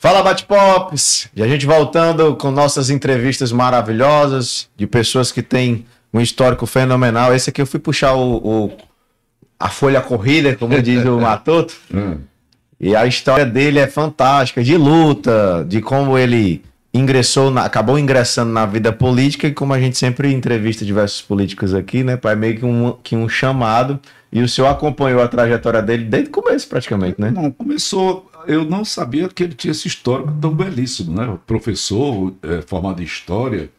Fala, Bate-Pops! E a gente voltando com nossas entrevistas maravilhosas de pessoas que têm um histórico fenomenal. Esse aqui eu fui puxar a folha corrida, como diz o Matoto. E a história dele é fantástica, de luta, de como ele acabou ingressando na vida política, e como a gente sempre entrevista diversos políticos aqui, né? É meio que um chamado. E o senhor acompanhou a trajetória dele desde o começo, praticamente, né? Não, começou... Eu não sabia que ele tinha esse histórico tão belíssimo, né? Professor, formado em História,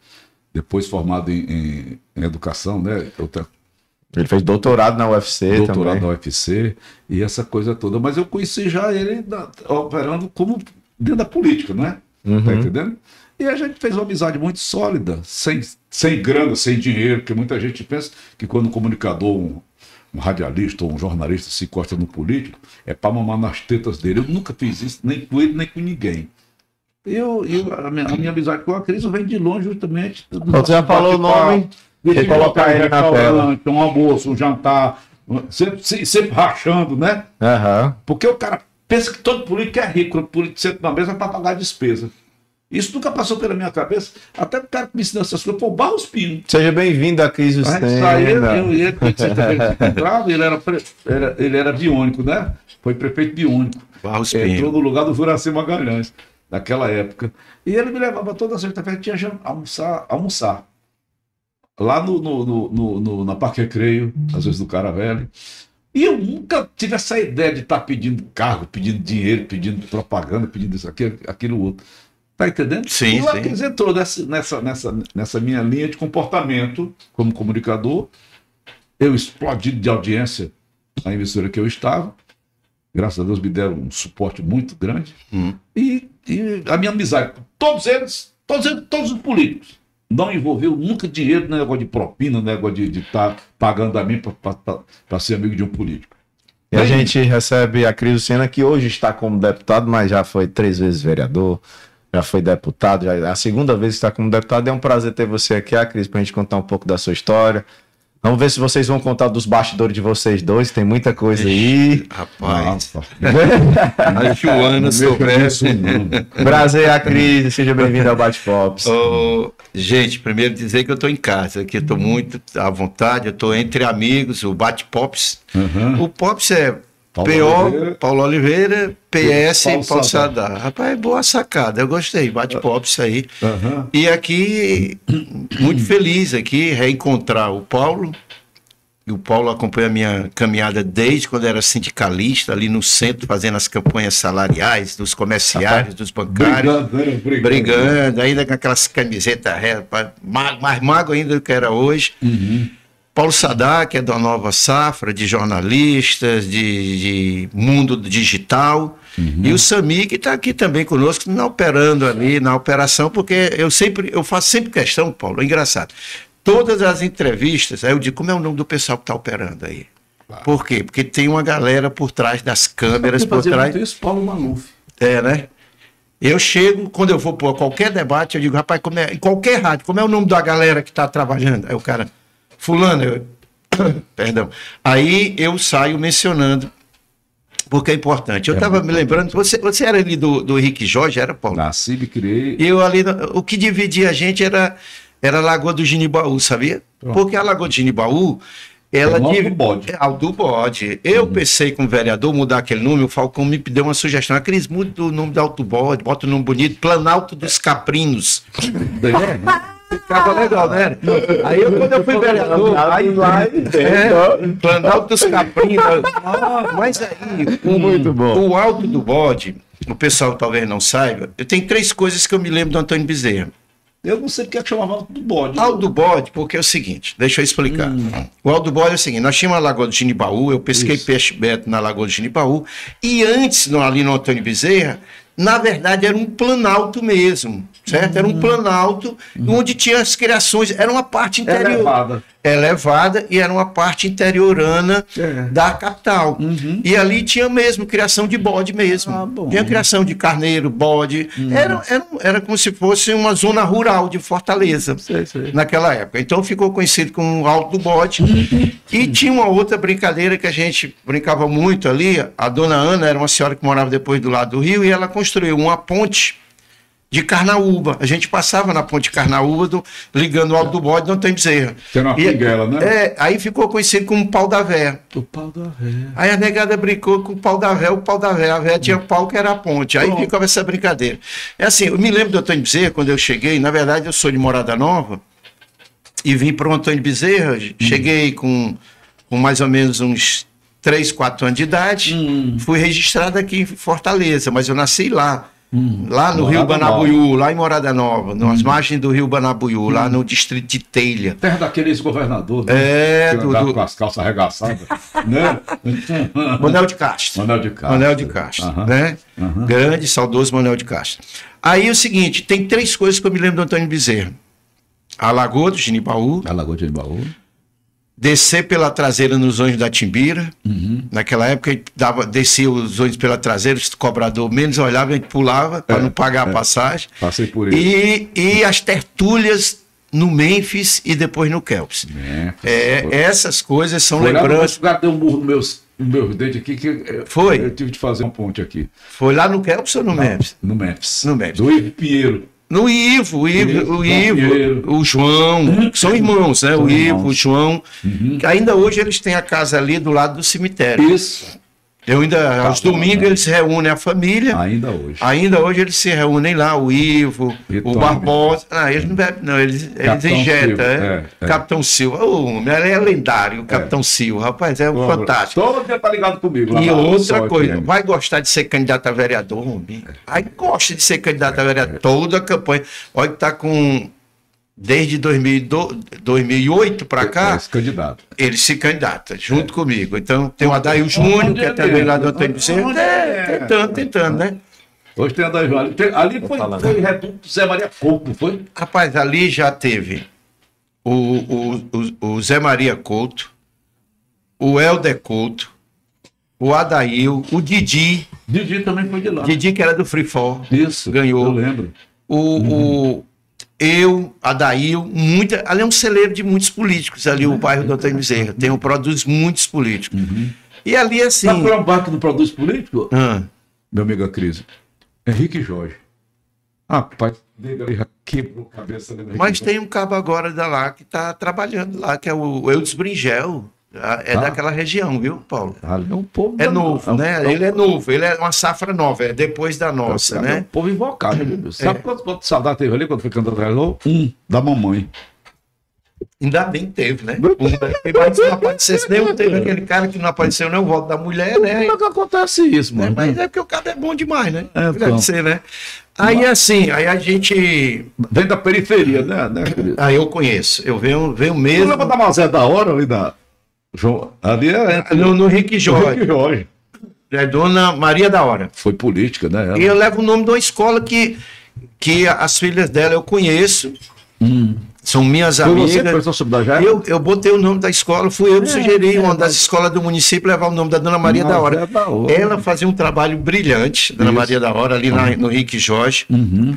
depois formado em Educação, né? Ele fez doutorado na UFC doutorado também. na UFC e essa coisa toda. Mas eu conheci já ele operando como dentro da política, né? Tá entendendo? E a gente fez uma amizade muito sólida, sem grana, sem dinheiro, porque muita gente pensa que quando um comunicador, um radialista ou um jornalista se encosta no político, é para mamar nas tetas dele. Eu nunca fiz isso, nem com ele, nem com ninguém. A minha amizade com a Cris vem de longe, justamente. Você já falou o nome, de colocar ele na tela. Um almoço, um jantar, sempre rachando, né? Porque o cara pensa que todo político é rico, quando o político senta na mesa para pagar a despesa. Isso nunca passou pela minha cabeça, até o cara que me ensinou essas coisas foi o Barros Pino. Seja bem-vindo a Cris Lucena. Eu e ele, ele era biônico, né? Foi prefeito biônico. Barros Pino. Entrou no lugar do Juraci Magalhães, naquela época. E ele me levava toda sexta-feira, tinha almoçar. Lá na Parque Recreio, às vezes do Caravelli. E eu nunca tive essa ideia de estar pedindo cargo, pedindo dinheiro, pedindo propaganda, pedindo isso, aquilo outro. Tá entendendo? Sim, e o Cris entrou nessa minha linha de comportamento como comunicador. Eu explodido de audiência na emissora que eu estava. Graças a Deus me deram um suporte muito grande. E a minha amizade com todos os políticos. Não envolveu nunca dinheiro, negócio de propina, negócio de estar pagando a mim para ser amigo de um político. E a gente recebe a Cris Lucena, que hoje está como deputado, mas já foi 3 vezes vereador, já foi deputado, já é a segunda vez que está como deputado. É um prazer ter você aqui, Cris, para a gente contar um pouco da sua história. Vamos ver se vocês vão contar dos bastidores de vocês dois, tem muita coisa aí. Rapaz, a Joana soubesse. Prazer, Cris, seja bem-vindo ao Bate-Pops. Gente, primeiro dizer que eu estou em casa, aqui eu estou muito à vontade, eu estou entre amigos, o Bate-Pops. O Pops é Paulo Oliveira, PS e Paulo Sadar. Rapaz, boa sacada, eu gostei, Bate-Pops aí. E aqui, muito feliz aqui, reencontrar o Paulo. E o Paulo acompanha a minha caminhada desde quando era sindicalista, ali no centro, fazendo as campanhas salariais dos comerciários, dos bancários. Brigando, ainda com aquelas camisetas mais magro ainda do que era hoje. Paulo Sadar, que é da nova safra de jornalistas, de mundo digital. E o Sami, que está aqui também conosco, operando ali na operação, porque eu faço sempre questão, Paulo, é engraçado. Todas as entrevistas, aí eu digo, como é o nome do pessoal que está operando aí? Por quê? Porque tem uma galera por trás das câmeras, por trás. Isso, Paulo Maluf. Né? Eu chego, quando eu vou por qualquer debate, eu digo, rapaz, em qualquer rádio, como é o nome da galera que está trabalhando? Aí o cara, fulano, perdão. Aí eu saio mencionando, porque é importante. Eu estava me lembrando, você era ali do Henrique Jorge, era, Paulo? Nasci, me criei. E eu ali, o que dividia a gente era a Lagoa do Genibaú, sabia? Porque a Lagoa do Genibaú, ela do bode. Eu pensei com o vereador mudar aquele nome, o Falcão me deu uma sugestão. Cris, muda o nome do Alto Bode, bota o nome bonito, Planalto dos Caprinos. Ficava legal, né? Aí quando eu fui vereador, Planalto dos Caprinos. Mas aí, muito bom. O Alto do Bode, o pessoal talvez não saiba, eu tenho 3 coisas que eu me lembro do Antônio Bezerra. Eu não sei porque é que chamava Alto do Bode. Alto do Bode, porque é o seguinte, deixa eu explicar. O Alto do Bode é o seguinte, nós tínhamos a Lagoa do Genibaú, eu pesquei peixe-beto na Lagoa do Genibaú, e antes, ali no Antônio Bezerra, na verdade era um planalto mesmo, certo? Era um planalto onde tinha as criações, era uma parte interior. Elevada e era uma parte interiorana da capital. E ali tinha mesmo criação de bode mesmo. Tinha criação de carneiro, bode. Era como se fosse uma zona rural de Fortaleza naquela época. Então ficou conhecido como o Alto do Bode. E tinha uma outra brincadeira que a gente brincava muito ali. A dona Ana era uma senhora que morava depois do lado do rio e ela construiu uma ponte de Carnaúba. A gente passava na ponte de Carnaúba, ligando o Alto do Bode, não tem Bezerra. Que era uma pinguela, né? Aí ficou conhecido como Pau da Véia. O Pau da Véia. Aí a negada brincou com o Pau da Véia, o Pau da Véia. A véia tinha pau que era a ponte. Aí ficava essa brincadeira. É assim, eu me lembro do Antônio Bezerra, quando eu cheguei, na verdade eu sou de Morada Nova, e vim para o Antônio Bezerra, cheguei com mais ou menos uns 3, 4 anos de idade, fui registrado aqui em Fortaleza, mas eu nasci lá. Lá no Rio Banabuiú, lá em Morada Nova, nas margens do Rio Banabuiú, lá no distrito de Telha. Terra daqueles governadores, né? Com as calças arregaçadas, né? Manuel de Castro. Manuel de Castro, né? Grande, saudoso Manuel de Castro. Aí é o seguinte, tem 3 coisas que eu me lembro do Antônio Bezerra. A Lagoa do Genibaú. Descer pela traseira nos ônibus da Timbira. Naquela época, descia os ônibus pela traseira, o cobrador menos olhava, a gente pulava para não pagar a passagem. Passei por isso. E as tertúlias no Mênfis e depois no Kelps. Essas coisas são lembranças. O cara deu um murro nos meus dentes aqui, Foi? Eu tive de fazer uma ponte aqui. Foi lá no Kelps ou no Mênfis? No Mênfis. No Mênfis. Do Ivo Pinheiro. No Ivo, o João, que são irmãos, né? O Ivo, o João. Que ainda hoje eles têm a casa ali do lado do cemitério. Isso. Aos domingos eles se reúnem a família. Ainda hoje. Ainda hoje eles se reúnem lá, o Ivo, o Barbosa. Eles não bebem, não, eles injetam, Capitão Silva. Ele é lendário, o Capitão Silva. Rapaz, é um fantástico. Todo dia tá ligado comigo. E outra coisa, vai gostar de ser candidato a vereador, homem? Aí gosta de ser candidato a vereador. Toda a campanha. Olha que tá com... Desde 2008 para cá, ele se candidata junto comigo. Então tem o Adail Júnior, que é também lá do Antônio Bezerra, tentando, né? Hoje tem Adail Júnior. Ali foi Reduto Zé Maria Couto, não foi? Rapaz, ali já teve o Zé Maria Couto, o Helder Couto, o Adail, o Didi. Didi também foi de lá. Didi, que era do Free Fall. Isso, ganhou. Eu lembro. Eu, Adail, ali é um celeiro de muitos políticos, ali o bairro do Antônio Bezerra. Produz muitos políticos. E ali, assim... Sabe qual é um bairro que não produz político? Meu amigo Cris. Henrique Jorge. Rapaz, ele já quebrou a cabeça. Mas tem um cabo agora lá que está trabalhando lá, que é o Eudes Bringel. Daquela região, viu, Paulo? É novo, né? Ele é novo, ele é uma safra nova, é depois da nossa, né? É um povo invocado, meu Deus. Sabe quanto saudade teve ali quando foi candidato? Da mamãe. Ainda bem que teve, né? Mas se não aparecesse nenhum, teve aquele cara que não apareceu nem o voto da mulher, né? Como é que acontece isso, mano? Mas é porque o cara é bom demais, né? Deve ser, né? Aí assim, aí a gente... Vem da periferia, né? Aí eu conheço, eu venho mesmo... Você lembra da Mazé da Hora ali da... Ali no Henrique Jorge. É Dona Maria da Hora. Foi política, né? Ela... E eu levo o nome de uma escola que as filhas dela eu conheço. São minhas amigas. Eu botei o nome da escola, fui eu que sugeri, uma das escolas do município, levar o nome da Dona Maria da Hora. Ela fazia um trabalho brilhante, Dona Maria da Hora, ali no Henrique Jorge,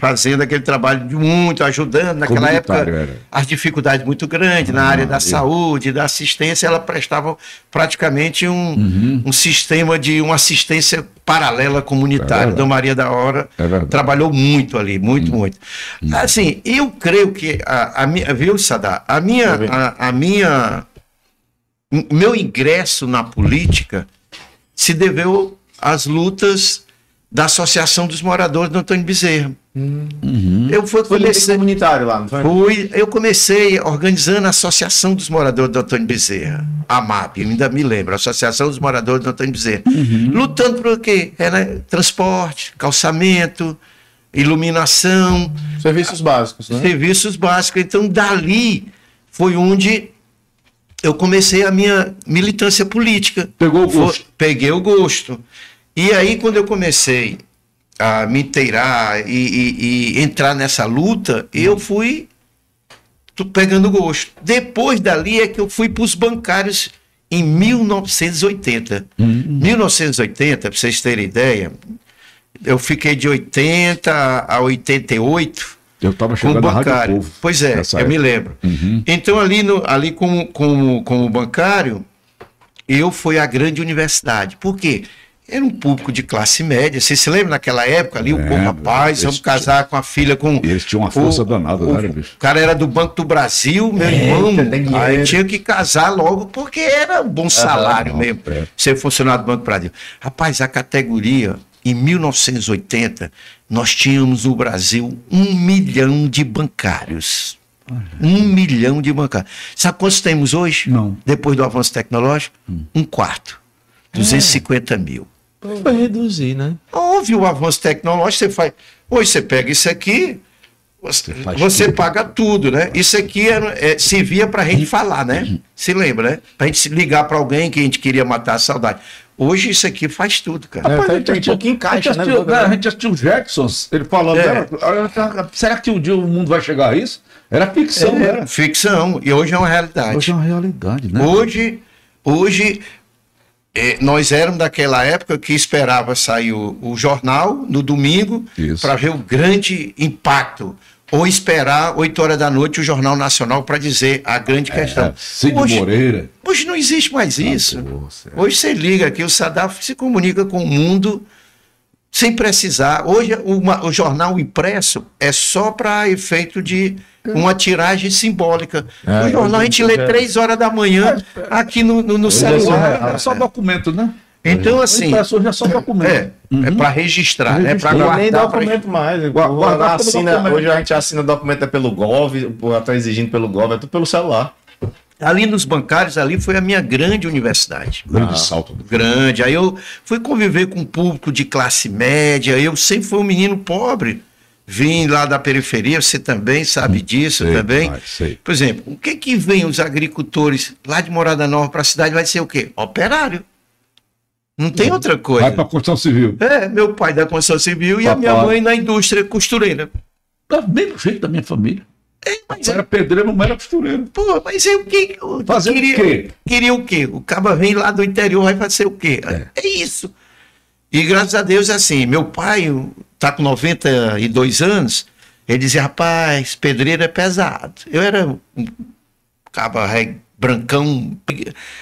fazendo aquele trabalho de muito, ajudando. Naquela época, as dificuldades muito grandes na área da saúde, da assistência, ela prestava praticamente um sistema de uma assistência paralela comunitária. Dona Maria da Hora trabalhou muito ali, muito. Assim, eu creio que viu, Sadá? Meu ingresso na política se deveu às lutas da Associação dos Moradores do Antônio Bezerra. Foi comunitário lá, não foi? Eu comecei organizando a Associação dos Moradores do Antônio Bezerra, AMAB, eu ainda me lembro, Associação dos Moradores do Antônio Bezerra. Lutando por quê? Transporte, calçamento, iluminação. Serviços básicos, né? Serviços básicos. Então, dali foi onde eu comecei a minha militância política. Pegou o gosto? Peguei o gosto. E aí, quando eu comecei a me inteirar e entrar nessa luta, eu fui pegando gosto. Depois dali é que eu fui para os bancários em 1980. 1980, para vocês terem ideia, eu fiquei de 80 a 88. Eu estava chegando na Rádio Povo. Pois é, eu me lembro. Então, ali como bancário, eu fui à grande universidade. Por quê? era um público de classe média. Você se lembra naquela época ali, o rapaz, vamos casar com a filha com... Eles tinham uma força danada, né, bicho? O cara era do Banco do Brasil, meu irmão. Aí tinha que casar logo, porque era um bom salário mesmo. Ser funcionário do Banco do Brasil. Rapaz, a categoria, em 1980, nós tínhamos no Brasil 1 milhão de bancários. 1 milhão de bancários. Sabe quantos temos hoje? Não. Depois do avanço tecnológico? 1/4. 250 mil. Vai reduzir, né? Houve o avanço tecnológico, você faz. Hoje você pega isso aqui, você paga tudo, né? Isso aqui servia para a gente falar, né? Se lembra, né? Para a gente se ligar para alguém que a gente queria matar a saudade. Hoje isso aqui faz tudo, cara. Rapaz, a gente encaixa, né? A gente assistiu o Jacksons, ele falando, será que um dia o mundo vai chegar a isso? Era ficção, né? Ficção, e hoje é uma realidade. Hoje é uma realidade, né? Hoje nós éramos daquela época que esperava sair o jornal no domingo para ver o grande impacto. Ou esperar 8 horas da noite o Jornal Nacional para dizer a grande questão. Cid Moreira. Hoje não existe mais isso. Hoje você liga aqui, o Sadaf se comunica com o mundo sem precisar. Hoje o jornal impresso é só para efeito de uma tiragem simbólica. O jornal a gente lê 3 horas da manhã aqui no celular. É só documento, né? Então, assim. Hoje é só documento. É para registrar, né? Para guardar. Nem documento mais. Hoje a gente assina documento pelo Gov, estão exigindo pelo Gov, é tudo pelo celular. Ali nos bancários, ali foi a minha grande universidade. Grande salto. Grande. Aí eu fui conviver com um público de classe média. Eu sempre fui um menino pobre. Vim lá da periferia, você também sabe disso também. Por exemplo, o que vem os agricultores lá de Morada Nova para a cidade? Vai ser o quê? Operário. Não tem outra coisa. Vai para a construção civil. Meu pai da construção civil e a minha mãe na indústria costureira. Tá bem do jeito da minha família. Mas era pedreiro, não era costureiro. Pô, mas o que? Fazer o quê? Queria o quê? O caba vem lá do interior, vai fazer o quê? É isso. E graças a Deus, assim, meu pai tá com 92 anos, ele dizia, rapaz, pedreiro é pesado. Eu era um caba brancão,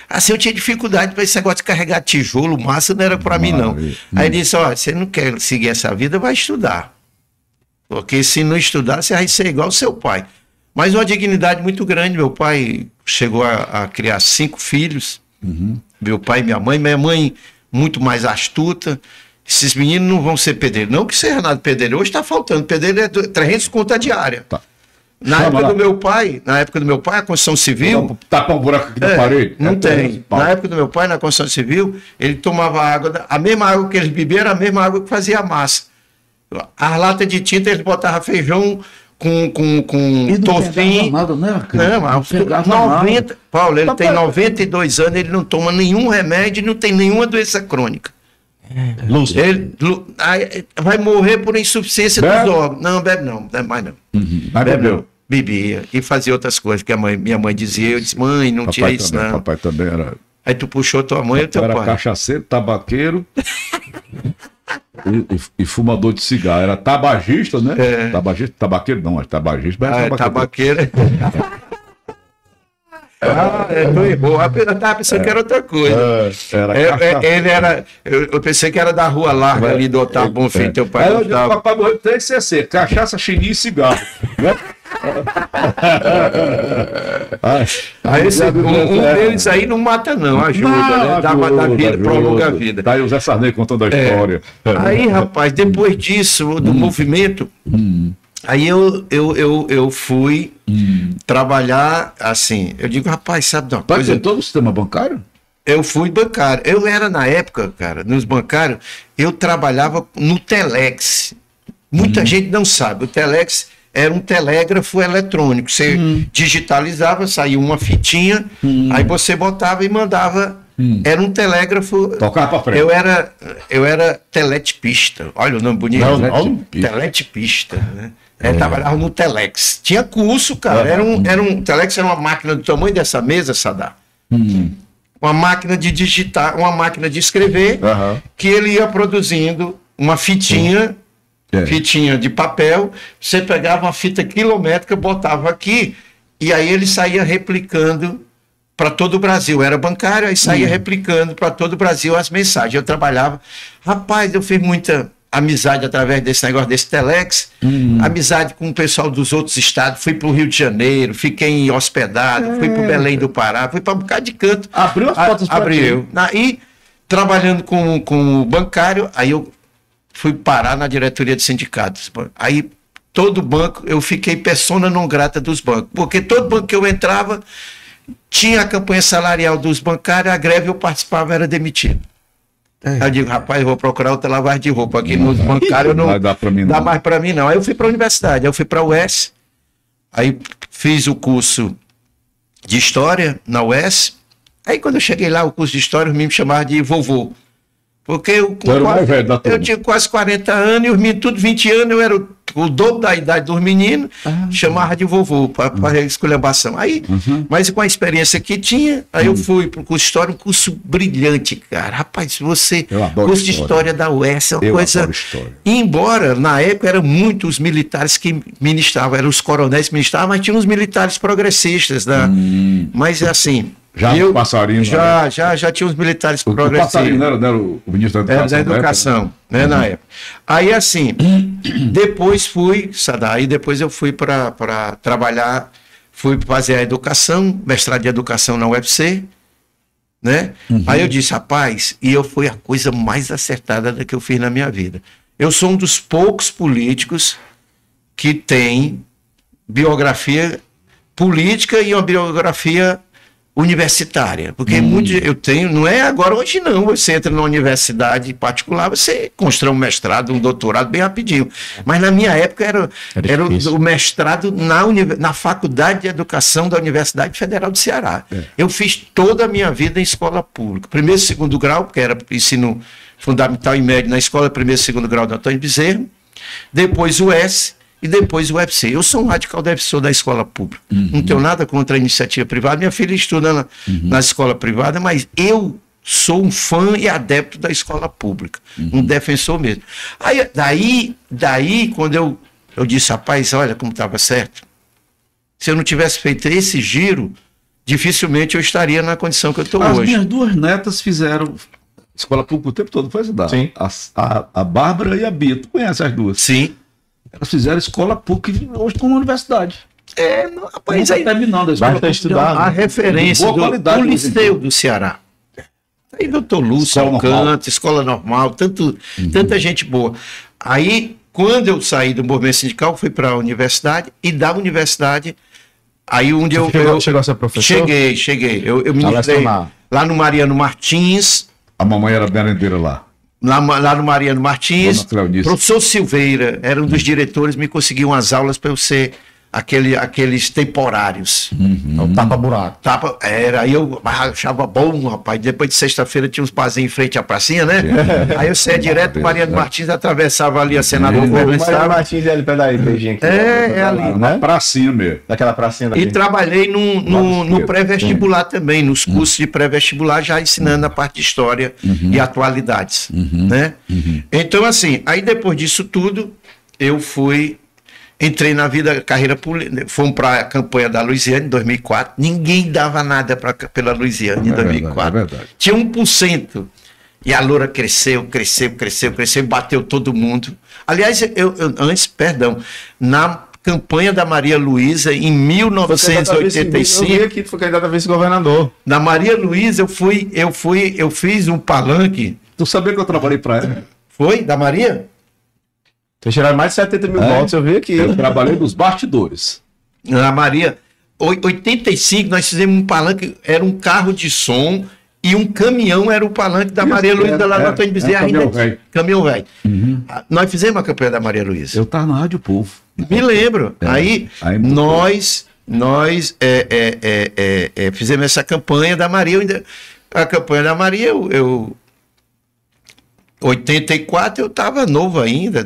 assim, eu tinha dificuldade para esse negócio de carregar tijolo, massa não era para mim, não. Aí ele disse, você não quer seguir essa vida, vai estudar. Porque se não estudar, você vai ser igual ao seu pai. Mas uma dignidade muito grande, meu pai chegou a criar 5 filhos, meu pai e minha mãe muito mais astuta. Esses meninos não vão ser pedreiros. Não que seja nada pedreiro. Hoje está faltando. Pedreiro é 300 conto diária. Tá. Na época do meu pai, a construção civil... Tapar um buraco aqui na parede? Não tem. Na época do meu pai, na construção civil, ele tomava água, a mesma água que eles bebiam era a mesma água que fazia a massa. As latas de tinta, eles botavam feijão com tofinho. Nada, né? Não, 90. Paulo, ele tem 92 anos, ele não toma nenhum remédio, não tem nenhuma doença crônica. Ele vai morrer por insuficiência dos órgãos. Não, bebe mais não. Bebe não. Bebia e fazia outras coisas que minha mãe dizia. Eu disse, mãe, não tinha isso não. Papai também era. Aí tu puxou tua mãe e teu pai. Era cachaceiro, tabaqueiro e fumador de cigarro. Era tabagista, né? Tabagista, tabaqueiro não, é tabagista. Tabaqueiro. Tu errou. Eu tava pensando que era outra coisa. Ele era. Eu pensei que era da Rua Larga ali do Otávio Bonfim, teu pai. Aí eu disse, papai morreu 3 CC, cachaça, chininho e cigarro. Né? Um deles aí não mata, não, ajuda, né? Dá vida, prolonga a vida. Tá aí o Zé Sarney contando a história. Aí, rapaz, depois disso, do movimento. Aí eu fui trabalhar assim. Eu digo, rapaz, sabe de uma coisa? Todo o sistema bancário? Eu fui bancário. Eu era, na época, cara, nos bancários, eu trabalhava no Telex. Muita gente não sabe. O Telex era um telégrafo eletrônico. Você digitalizava, saía uma fitinha, aí você botava e mandava. Era um telégrafo. Tocava pra frente. Eu era teletipista. Olha o nome bonito. Teletipista, né? Trabalhava no Telex. Tinha curso, cara. Telex era uma máquina do tamanho dessa mesa, Sadar. Uma máquina de digitar, uma máquina de escrever, que ele ia produzindo uma fitinha, fitinha de papel. Você pegava uma fita quilométrica, botava aqui, e aí ele saía replicando para todo o Brasil. Era bancário, aí saía replicando para todo o Brasil as mensagens. Eu trabalhava. Rapaz, eu fiz muita amizade através desse negócio desse Telex, amizade com o pessoal dos outros estados. Fui para o Rio de Janeiro, fiquei hospedado, fui para o Belém do Pará, fui para um bocado de canto. Abriu as portas para Abriu. E trabalhando com o bancário, aí eu fui parar na diretoria de sindicatos. Aí todo banco, eu fiquei persona non grata dos bancos, porque todo banco que eu entrava tinha a campanha salarial dos bancários, a greve eu participava, era demitido. Aí eu digo, rapaz, eu vou procurar outra lavagem de roupa aqui nos bancários, não dá mais para mim não. Aí eu fui para a universidade, aí eu fui para a UES, aí fiz o curso de História na UES. Aí quando eu cheguei lá, o curso de História, os meninos me chamavam de vovô. Porque eu tinha quase 40 anos, e os meninos, tudo 20 anos, eu era o dobro da idade dos meninos, chamava de vovô, para esculhambação. Aí, mas com a experiência que tinha, aí eu fui para o curso de História, um curso brilhante, cara. Rapaz, curso de História da UES é uma coisa... Embora, na época, eram muitos militares que ministravam, eram os coronéis que ministravam, mas tinha uns militares progressistas, né? Mas assim... Já tinha os militares progressistas. O passarinho não era o ministro da Educação? Era da Educação, né, na época. Aí, assim, depois eu fui para trabalhar, fui fazer a educação, mestrado de educação na UFC, né? Aí eu disse, rapaz, foi a coisa mais acertada que eu fiz na minha vida. Eu sou um dos poucos políticos que tem biografia política e uma biografia universitária, porque eu tenho, não é agora, hoje não, você entra numa universidade particular, você constrói um mestrado, um doutorado bem rapidinho, mas na minha época era o mestrado na Faculdade de Educação da Universidade Federal do Ceará. Eu fiz toda a minha vida em escola pública, primeiro e segundo grau, porque era ensino fundamental e médio na escola, primeiro e segundo grau do Antônio Bezerra, depois o S, e depois o UFC. Eu sou um radical defensor da escola pública. Não tenho nada contra a iniciativa privada. Minha filha estuda na escola privada, mas eu sou um fã e adepto da escola pública. Um defensor mesmo. Aí, daí quando eu disse, rapaz, olha como estava certo. Se eu não tivesse feito esse giro, dificilmente eu estaria na condição que eu estou hoje. As minhas duas netas fizeram escola pública o tempo todo, foi ajudar. Sim. A Bárbara e a Bia. Tu conhece as duas? Sim. Elas fizeram escola PUC e hoje estão na universidade. Rapaz, aí terminando a escola PUC. Estudar, a referência do Liceu do Ceará. Aí doutor Lúcio Alcântara, escola normal, tanta gente boa. Aí, quando eu saí do movimento sindical, fui para a universidade, e da universidade, aí onde chegou a ser professor? Cheguei. Eu ministrei lá no Mariano Martins. A mamãe era merendeira lá. Lá no Mariano Martins, professor Silveira era um dos diretores, me conseguiu umas aulas para eu ser aqueles temporários. Tapa-buraco. Aí eu achava bom, rapaz. Depois de sexta-feira tinha uns barzinhos em frente à pracinha, né? Aí eu saía direto do Mariano Martins, atravessava ali a Senador Mariano Martins é ali, peraí, beijinho aqui. É ali. Na pracinha mesmo. Daquela pracinha daqui. E trabalhei no pré-vestibular também, nos cursos de pré-vestibular, já ensinando a parte de história e atualidades, né? Então, assim, aí depois disso tudo, eu entrei na carreira política. Fomos para a campanha da Luiziane em 2004. Ninguém dava nada pela Luiziane em 2004. É verdade. Tinha 1%. E a loura cresceu, bateu todo mundo. Aliás, na campanha da Maria Luísa, em 1985... Eu vi aqui que foi candidato a vice-governador. Na Maria Luísa, eu fiz um palanque. Tu sabia que eu trabalhei para ela? Foi? Da Maria? Vocês tiraram mais de 70 mil votos, eu vi aqui. Eu trabalhei nos bastidores. Na Maria, 85, nós fizemos um palanque, era um carro de som e um caminhão era o palanque da Maria Luísa, lá no Antônio Bezerra. Caminhão velho. Nós fizemos a campanha da Maria Luísa. Eu estava na Rádio Povo. Me lembro. Aí nós fizemos essa campanha da Maria. A campanha da Maria, 84 eu estava novo ainda,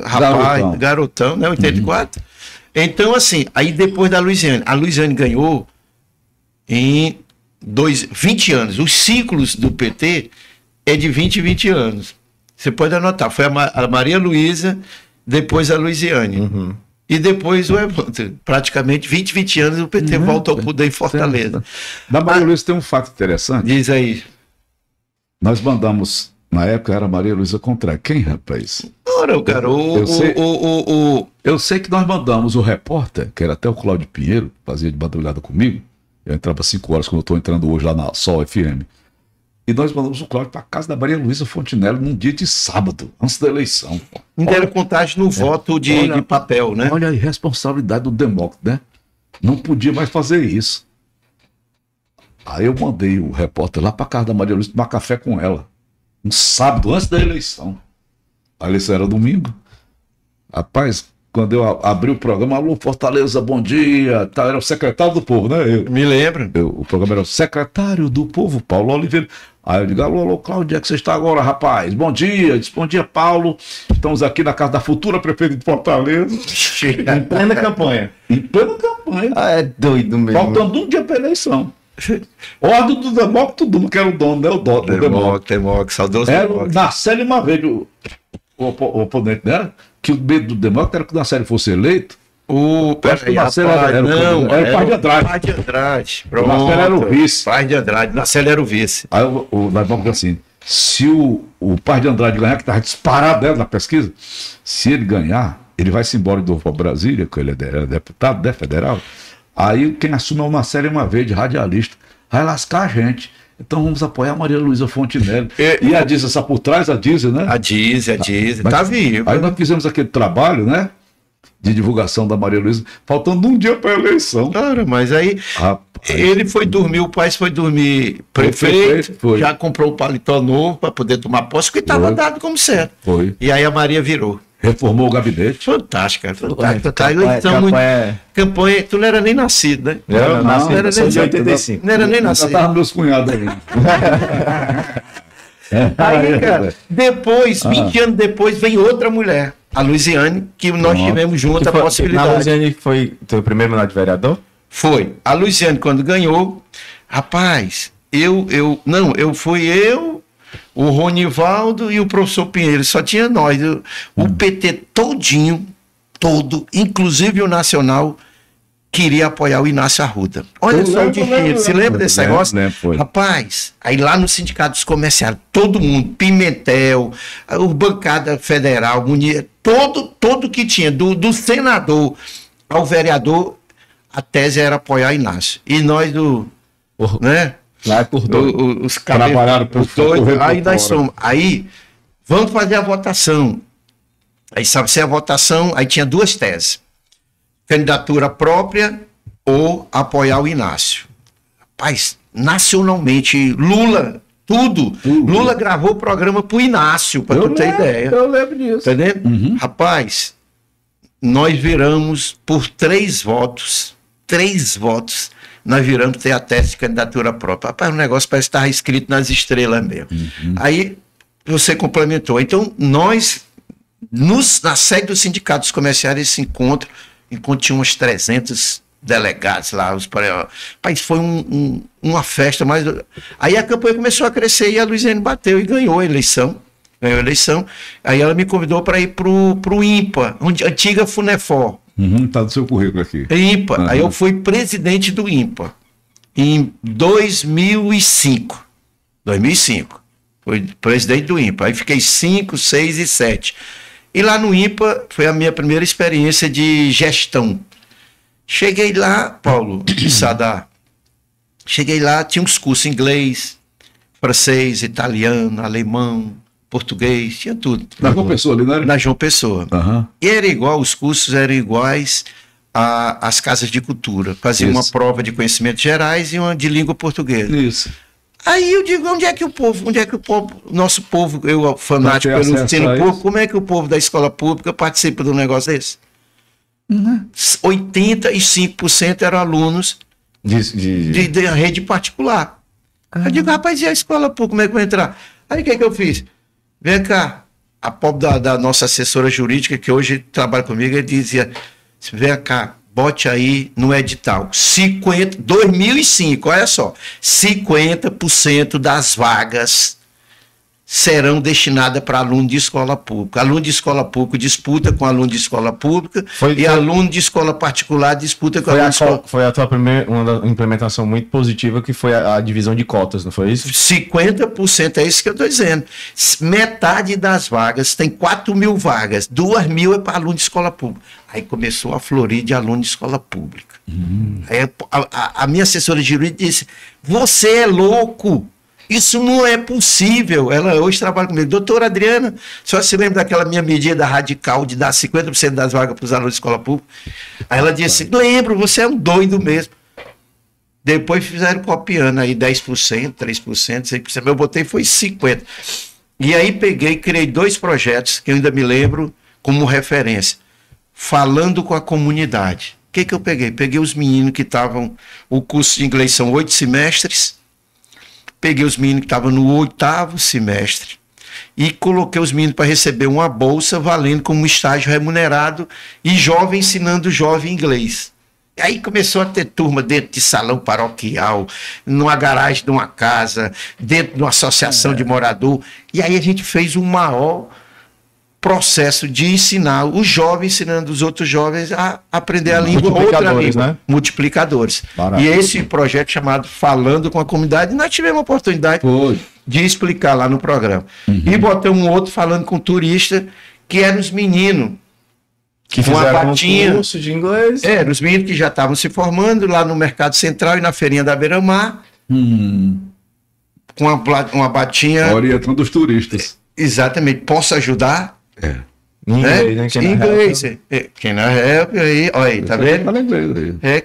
rapaz, garotão, né? 84. Então, assim, aí depois da Luiziane, a Luiziane ganhou em 20 anos. Os ciclos do PT é de 20 anos. Você pode anotar, foi a Maria Luísa, depois a Luiziane. E depois, praticamente 20 anos, o PT volta ao poder em Fortaleza. Da Maria Luísa tem um fato interessante. Diz aí. Nós mandamos, na época era Maria Luísa Contré. Quem, rapaz? Ora, o garoto. Eu sei que nós mandamos o repórter, que era até o Cláudio Pinheiro, fazia de madrugada comigo. Eu entrava às 5 horas, quando eu estou entrando hoje lá na Sol FM. E nós mandamos o Cláudio para a casa da Maria Luísa Fontinelli num dia de sábado, antes da eleição. Ainda era contagem no voto de papel, né? Olha a irresponsabilidade do demócrata, né? Não podia mais fazer isso. Aí eu mandei o repórter lá para a casa da Maria Luísa tomar café com ela. Um sábado, antes da eleição. A eleição era domingo. Rapaz, quando eu abri o programa, alô, Fortaleza, bom dia. Tá, era o secretário do povo, né? Me lembro. O programa era o secretário do povo, Paulo Oliveira. Aí eu digo, alô, Cláudio, onde é que você está agora, rapaz? Bom dia. Disse, bom dia, Paulo. Estamos aqui na casa da futura prefeita de Fortaleza. Em plena campanha. Em plena campanha. Ah, é doido mesmo. Faltando um dia para a eleição. Ordem do demócrata, tudo que era o dono, né? O dono do demócrata, saudoso era o Narcélio uma vez, o oponente dela, que o medo do demócrata era que o Narcélio fosse eleito. O Paz de Andrade. O Narcélio era o vice. Paz de Andrade, Narcélio era o vice. Aí nós vamos dizer assim, se o Paz de Andrade ganhar, que estava disparado na pesquisa, se ele ganhar, ele vai se embora de novo para Brasília, porque ele é deputado, federal. Aí quem assume é uma série uma vez de radialista, vai lascar a gente. Então vamos apoiar a Maria Luísa Fontinelli. E a Dízia está por trás, a Dízia, né? A Dízia, tá viva. Aí nós fizemos aquele trabalho, né? De divulgação da Maria Luísa, faltando um dia para a eleição. Cara, mas aí ele foi dormir, o pai foi dormir prefeito, já comprou um paletó novo para poder tomar posse, porque estava dado como certo. Foi. E aí a Maria virou. Reformou o gabinete. Fantástico, cara. Campanha, tu não era nem nascido, né? Eu não era nem de 85. Não era nem nascido. Já estavam meus cunhados ali. Aí, cara, depois, 20 anos depois, vem outra mulher, a Luiziane, que nós tivemos junto a possibilidade. A Luiziane foi teu primeiro mandato de vereador? Foi. A Luiziane, quando ganhou, rapaz, fui eu, o Ronivaldo e o professor Pinheiro, só tinha nós. O PT todinho, inclusive o Nacional, queria apoiar o Inácio Arruda. Olha só o destino. Se lembra desse negócio? Rapaz, aí lá no Sindicato dos Comerciários, todo mundo, Pimentel, o Bancada Federal, todo que tinha, do senador ao vereador, a tese era apoiar Inácio. E nós né? Lá por dois. Os trabalharam por dois. Aí nós somos. Aí, vamos fazer a votação. Aí, sabe, a votação, aí tinha duas teses. Candidatura própria ou apoiar o Inácio. Rapaz, nacionalmente, Lula, tudo. Lula gravou o programa pro Inácio, para tu ter ideia. Eu lembro disso. Entendeu? Rapaz, nós viramos por 3 votos, nós viramos ter a tese de candidatura própria. Rapaz, o negócio parece que estava escrito nas estrelas mesmo. Aí, você complementou. Então, nós, na sede dos sindicatos comerciais, esse encontro tinha uns 300 delegados lá. Rapaz, foi uma festa, mas aí a campanha começou a crescer e a Luiziane bateu e ganhou a eleição. Aí ela me convidou para ir pro IMPA, antiga Funefor. Tá no seu currículo aqui. IMPA. Aí eu fui presidente do IMPA em 2005. Fui presidente do IMPA. Aí fiquei 5, 6 e 7. E lá no IMPA foi a minha primeira experiência de gestão. Cheguei lá, Paulo, Sadar. Cheguei lá, tinha uns cursos em inglês, francês, italiano, alemão, português, tinha tudo. Na João Pessoa ali, não era? Na João Pessoa. E era igual, os cursos eram iguais às casas de cultura. Fazia uma prova de conhecimentos gerais e uma de língua portuguesa. Isso. Aí eu digo, onde é que o nosso povo, eu fanático pelo ensino público, como é que o povo da escola pública participa de um negócio desse? 85% eram alunos de rede particular. Eu digo, rapaz, e a escola pública, como é que vai entrar? Aí o que eu fiz? Vem cá, a pobre da nossa assessora jurídica, que hoje trabalha comigo, ele dizia, vem cá, bote aí no edital, 2005, olha só, 50% das vagas serão destinadas para aluno de escola pública. Aluno de escola pública disputa com aluno de escola pública aluno de escola particular disputa com aluno de escola... Foi a tua primeira uma implementação muito positiva, que foi a divisão de cotas, não foi isso? 50% é isso que eu estou dizendo. Metade das vagas, tem 4.000 vagas, 2.000 é para aluno de escola pública. Aí começou a florir de aluno de escola pública. Aí a minha assessora jurídica disse, você é louco! Isso não é possível. Ela hoje trabalha comigo. Doutora Adriana, só se lembra daquela minha medida radical de dar 50% das vagas para os alunos de escola pública? Aí ela disse, lembro, você é um doido mesmo. Depois fizeram copiando aí 10%, 3%, 6%. Eu botei foi 50%. E aí peguei, criei 2 projetos, que eu ainda me lembro, como referência. Falando com a comunidade. O que eu peguei? Peguei os meninos que estavam... O curso de inglês são 8 semestres. Peguei os meninos que estavam no 8º semestre e coloquei os meninos para receber uma bolsa valendo como estágio remunerado e jovem ensinando jovem inglês. E aí começou a ter turma dentro de salão paroquial, numa garagem de uma casa, dentro de uma associação de morador. E aí a gente fez um maior processo de ensinar os jovens, ensinando os outros jovens a aprender a língua, outra língua, né? Multiplicadores. Barato. E esse projeto chamado Falando com a Comunidade, nós tivemos a oportunidade de explicar lá no programa. E botamos um outro falando com turista, que eram os meninos que fizeram um curso de inglês. Eram os meninos que já estavam se formando lá no Mercado Central e na Feirinha da Beira-Mar, com uma batinha... Orientando os turistas. Exatamente. Posso ajudar? Inglês, né? Inglês. Can I help? Aí, olha aí, tá vendo?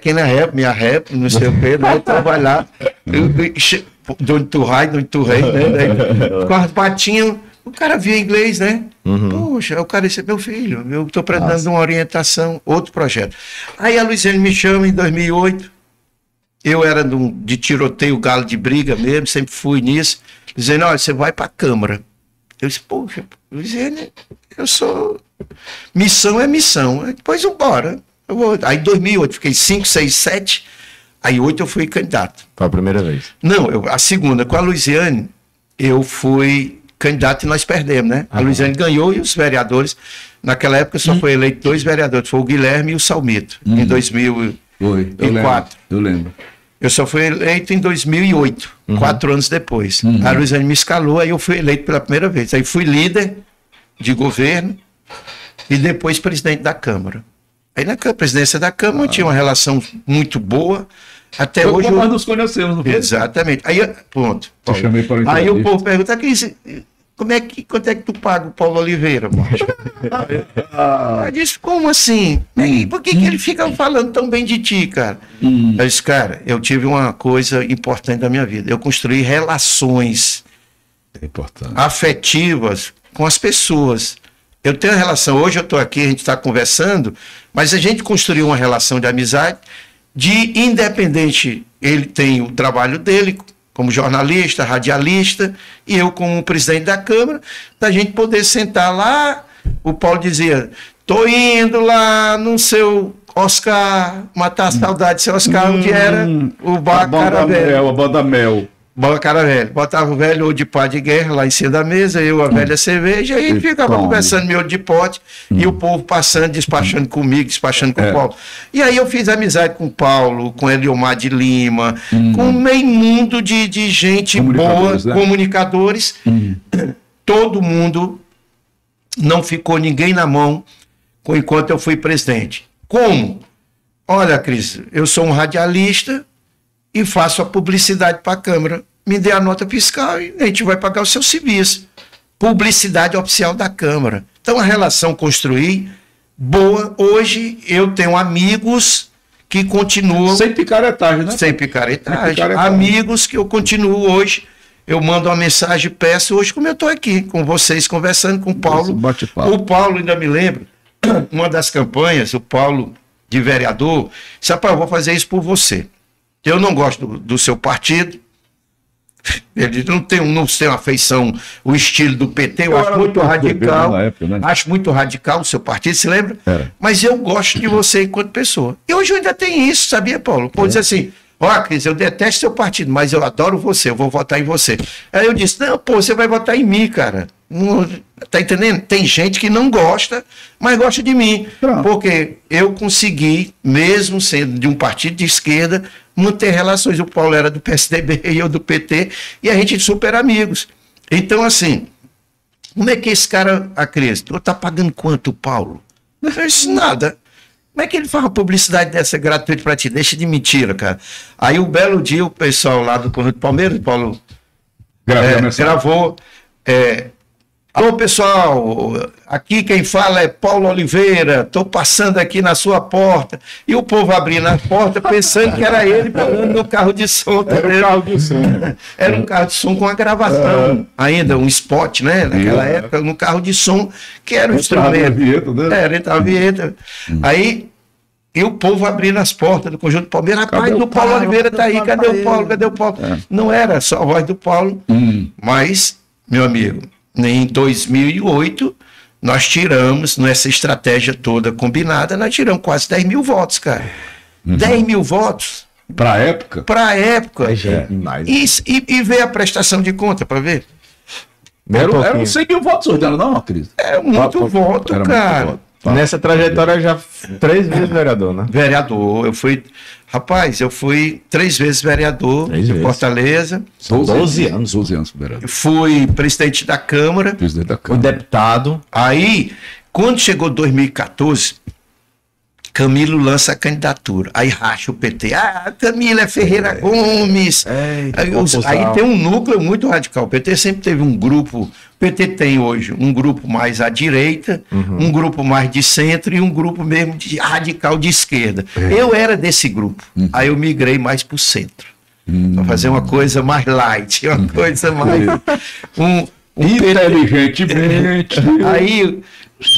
Can I help? Me help? Não sei o quê, né? Então vai lá. Don't to hide, don't to hate, né? Com as patinhas, o cara via inglês, né? Poxa, o cara disse, meu filho, eu estou precisando de uma orientação, outro projeto. Aí a Luiziane me chama em 2008. Eu era de tiroteio, galo de briga mesmo, sempre fui nisso. Dizendo, olha, você vai para a Câmara. Eu disse, poxa, Luiziane, eu sou... Missão é missão. Depois vambora. Aí em 2008, fiquei 5, 6, 7. Aí 8 eu fui candidato. Foi a primeira vez? Não, a segunda. Com a Luiziane, eu fui candidato e nós perdemos, né? A Luiziane ganhou e os vereadores... Naquela época só foi eleito 2 vereadores. Foi o Guilherme e o Salmito. Em 2004. Eu lembro. Eu só fui eleito em 2008, 4 anos depois. A Luiziane me escalou, aí eu fui eleito pela primeira vez. Aí fui líder de governo e depois presidente da Câmara. Aí na presidência da Câmara tinha uma relação muito boa. Até hoje. Nós nos conhecemos, não foi? Exatamente. Aí, pronto. Aí o povo pergunta, quanto é que tu paga o Paulo Oliveira, macho? Eu disse, como assim? Por que ele fica falando tão bem de ti, cara? Eu disse, cara, eu tive uma coisa importante da minha vida. Eu construí relações afetivas com as pessoas. Eu tenho uma relação, hoje eu estou aqui, a gente está conversando, mas a gente construiu uma relação de amizade, independente, ele tem o trabalho dele, como jornalista, radialista, e eu como presidente da Câmara, da gente poder sentar lá. O Paulo dizia, tô indo lá no seu Oscar, matar a saudade do seu Oscar, onde era o Bar Caravelle. A Banda Mel. Bar Caravelle. Botava o velho de pá de guerra lá em cima da mesa, eu a velha cerveja, e ele ficava conversando miolo de pote, e o povo passando, despachando comigo, despachando com o Paulo. E aí eu fiz amizade com o Paulo, com Eliomar de Lima, com meio mundo de gente boa, né? Comunicadores. Todo mundo, não ficou ninguém na mão enquanto eu fui presidente. Como? Olha, Cris, eu sou um radialista e faço a publicidade para a Câmara. Me dê a nota fiscal e a gente vai pagar o seu serviço. Publicidade oficial da Câmara. Então a relação construí boa. Hoje eu tenho amigos que continuam... Sem picaretagem, né? Sem picaretagem. Amigos que eu continuo hoje. Eu mando uma mensagem, peço hoje, como eu estou aqui, com vocês, conversando com o Paulo. O Paulo, ainda me lembro, uma das campanhas, o Paulo, de vereador, disse, rapaz, eu vou fazer isso por você. Eu não gosto do seu partido. Ele não tem uma afeição, o estilo do PT, eu acho muito radical. Época, né? Acho muito radical o seu partido, se lembra? Mas eu gosto de você enquanto pessoa. E hoje eu ainda tenho isso, sabia, Paulo? Pode dizer assim, Ó, Cris, eu detesto seu partido, mas eu adoro você, eu vou votar em você. Aí eu disse, não, pô, você vai votar em mim, cara. Não, tá entendendo? Tem gente que não gosta, mas gosta de mim. Pronto. Porque eu consegui, mesmo sendo de um partido de esquerda, manter relações. O Paulo era do PSDB e eu do PT, e a gente é super amigos. Então, assim, como é que esse cara, a Cris, tu tá pagando quanto, Paulo? Não fez nada. Como é que ele faz uma publicidade dessa gratuita pra ti? Deixa de mentira, cara. Aí, um belo dia, o pessoal lá do Conjunto Palmeiras, o Paulo gravou. Alô, pessoal, aqui quem fala é Paulo Oliveira, estou passando aqui na sua porta. E o povo abrindo a porta pensando que era ele falando no carro de som. Era um carro de som. Era um carro de som com a gravação, ainda um spot, né? Naquela época, no carro de som, que era um instrumento. Vinheta, né? Entrava a vinheta. Aí, e o povo abrindo as portas do Conjunto Palmeiras. Rapaz, o Paulo Oliveira tá aí, cadê o Paulo? Cadê o Paulo? Não era só a voz do Paulo, mas, meu amigo, em 2008, nós tiramos, nessa estratégia toda combinada, nós tiramos quase 10 mil votos, cara. 10 mil votos. Pra época? Pra época. Nice. E ver a prestação de conta, pra ver. Eram 100 mil votos hoje, não, Cris? É muito voto, era cara. muito voto. Nessa trajetória já 3 vezes vereador, né? Vereador, eu fui 3 vezes vereador 3 de vezes. Fortaleza. 12 anos. 12 anos, vereador. Fui presidente da Câmara. Presidente da O Câmara. deputado. Aí, quando chegou 2014, Camilo lança a candidatura. Aí racha o PT. Ah, Camilo é Ferreira Gomes. Aí tem um núcleo muito radical. O PT sempre teve um grupo. O PT tem hoje um grupo mais à direita, um grupo mais de centro e um grupo mesmo de radical de esquerda. Eu era desse grupo. Aí eu migrei mais para o centro. Para fazer uma coisa mais light, uma coisa mais. Inteligentemente. Aí,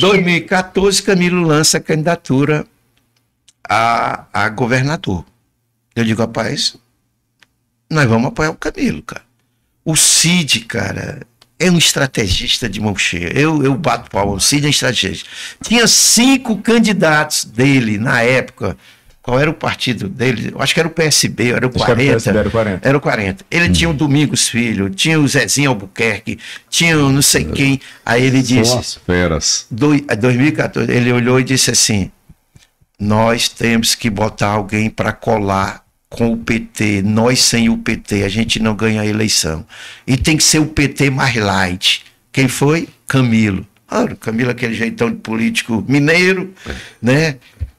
2014, Camilo lança a candidatura a governador. Eu digo, rapaz, nós vamos apoiar o Camilo, cara. O Cid, cara, é um estrategista de mão cheia. Eu bato palma, o Cid é estrategista. Tinha 5 candidatos dele na época. Qual era o partido dele? Eu acho que era o PSB, era o 40. Era o 40. Ele tinha o Domingos Filho, tinha o Zezinho Albuquerque, tinha o não sei quem. Aí ele disse... As feras. 2014, ele olhou e disse assim, nós temos que botar alguém para colar com o PT. Nós sem o PT, a gente não ganha a eleição. E tem que ser o PT mais light. Quem foi? Camilo. Camilo, aquele jeitão de político mineiro, né?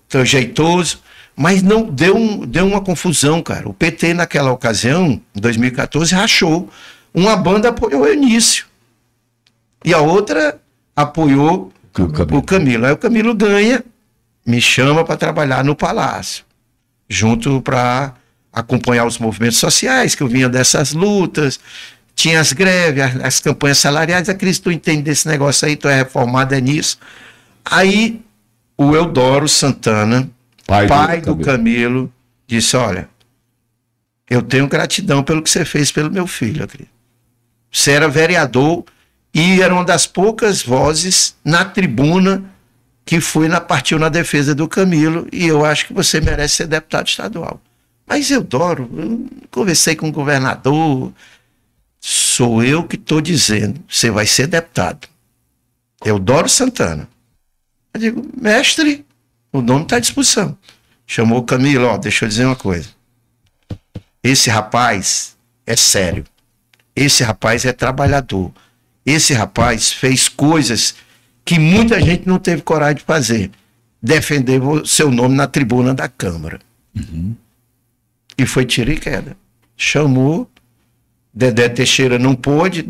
Então, jeitoso. Mas não deu uma confusão, cara. O PT, naquela ocasião, em 2014, rachou. Uma banda apoiou o Eunício. E a outra apoiou o Camilo. Aí o Camilo ganha, me chama para trabalhar no Palácio, junto para acompanhar os movimentos sociais, que eu vinha dessas lutas, tinha as greves, as campanhas salariais. A Cris, tu entende desse negócio aí, tu é reformada nisso. Aí o Eudoro Santana, pai do Camilo, disse, olha, eu tenho gratidão pelo que você fez pelo meu filho, Cris. Você era vereador e era uma das poucas vozes na tribuna que partiu na defesa do Camilo, e eu acho que você merece ser deputado estadual. Mas eu conversei com o governador, sou eu que estou dizendo, você vai ser deputado. Eudoro Santana. Eu digo, mestre, o nome está à disposição. Chamou o Camilo, deixa eu dizer uma coisa. Esse rapaz é sério. Esse rapaz é trabalhador. Esse rapaz fez coisas que muita gente não teve coragem de fazer. Defender o seu nome na tribuna da Câmara. E foi tiro e queda. Chamou, Dedé Teixeira não pôde,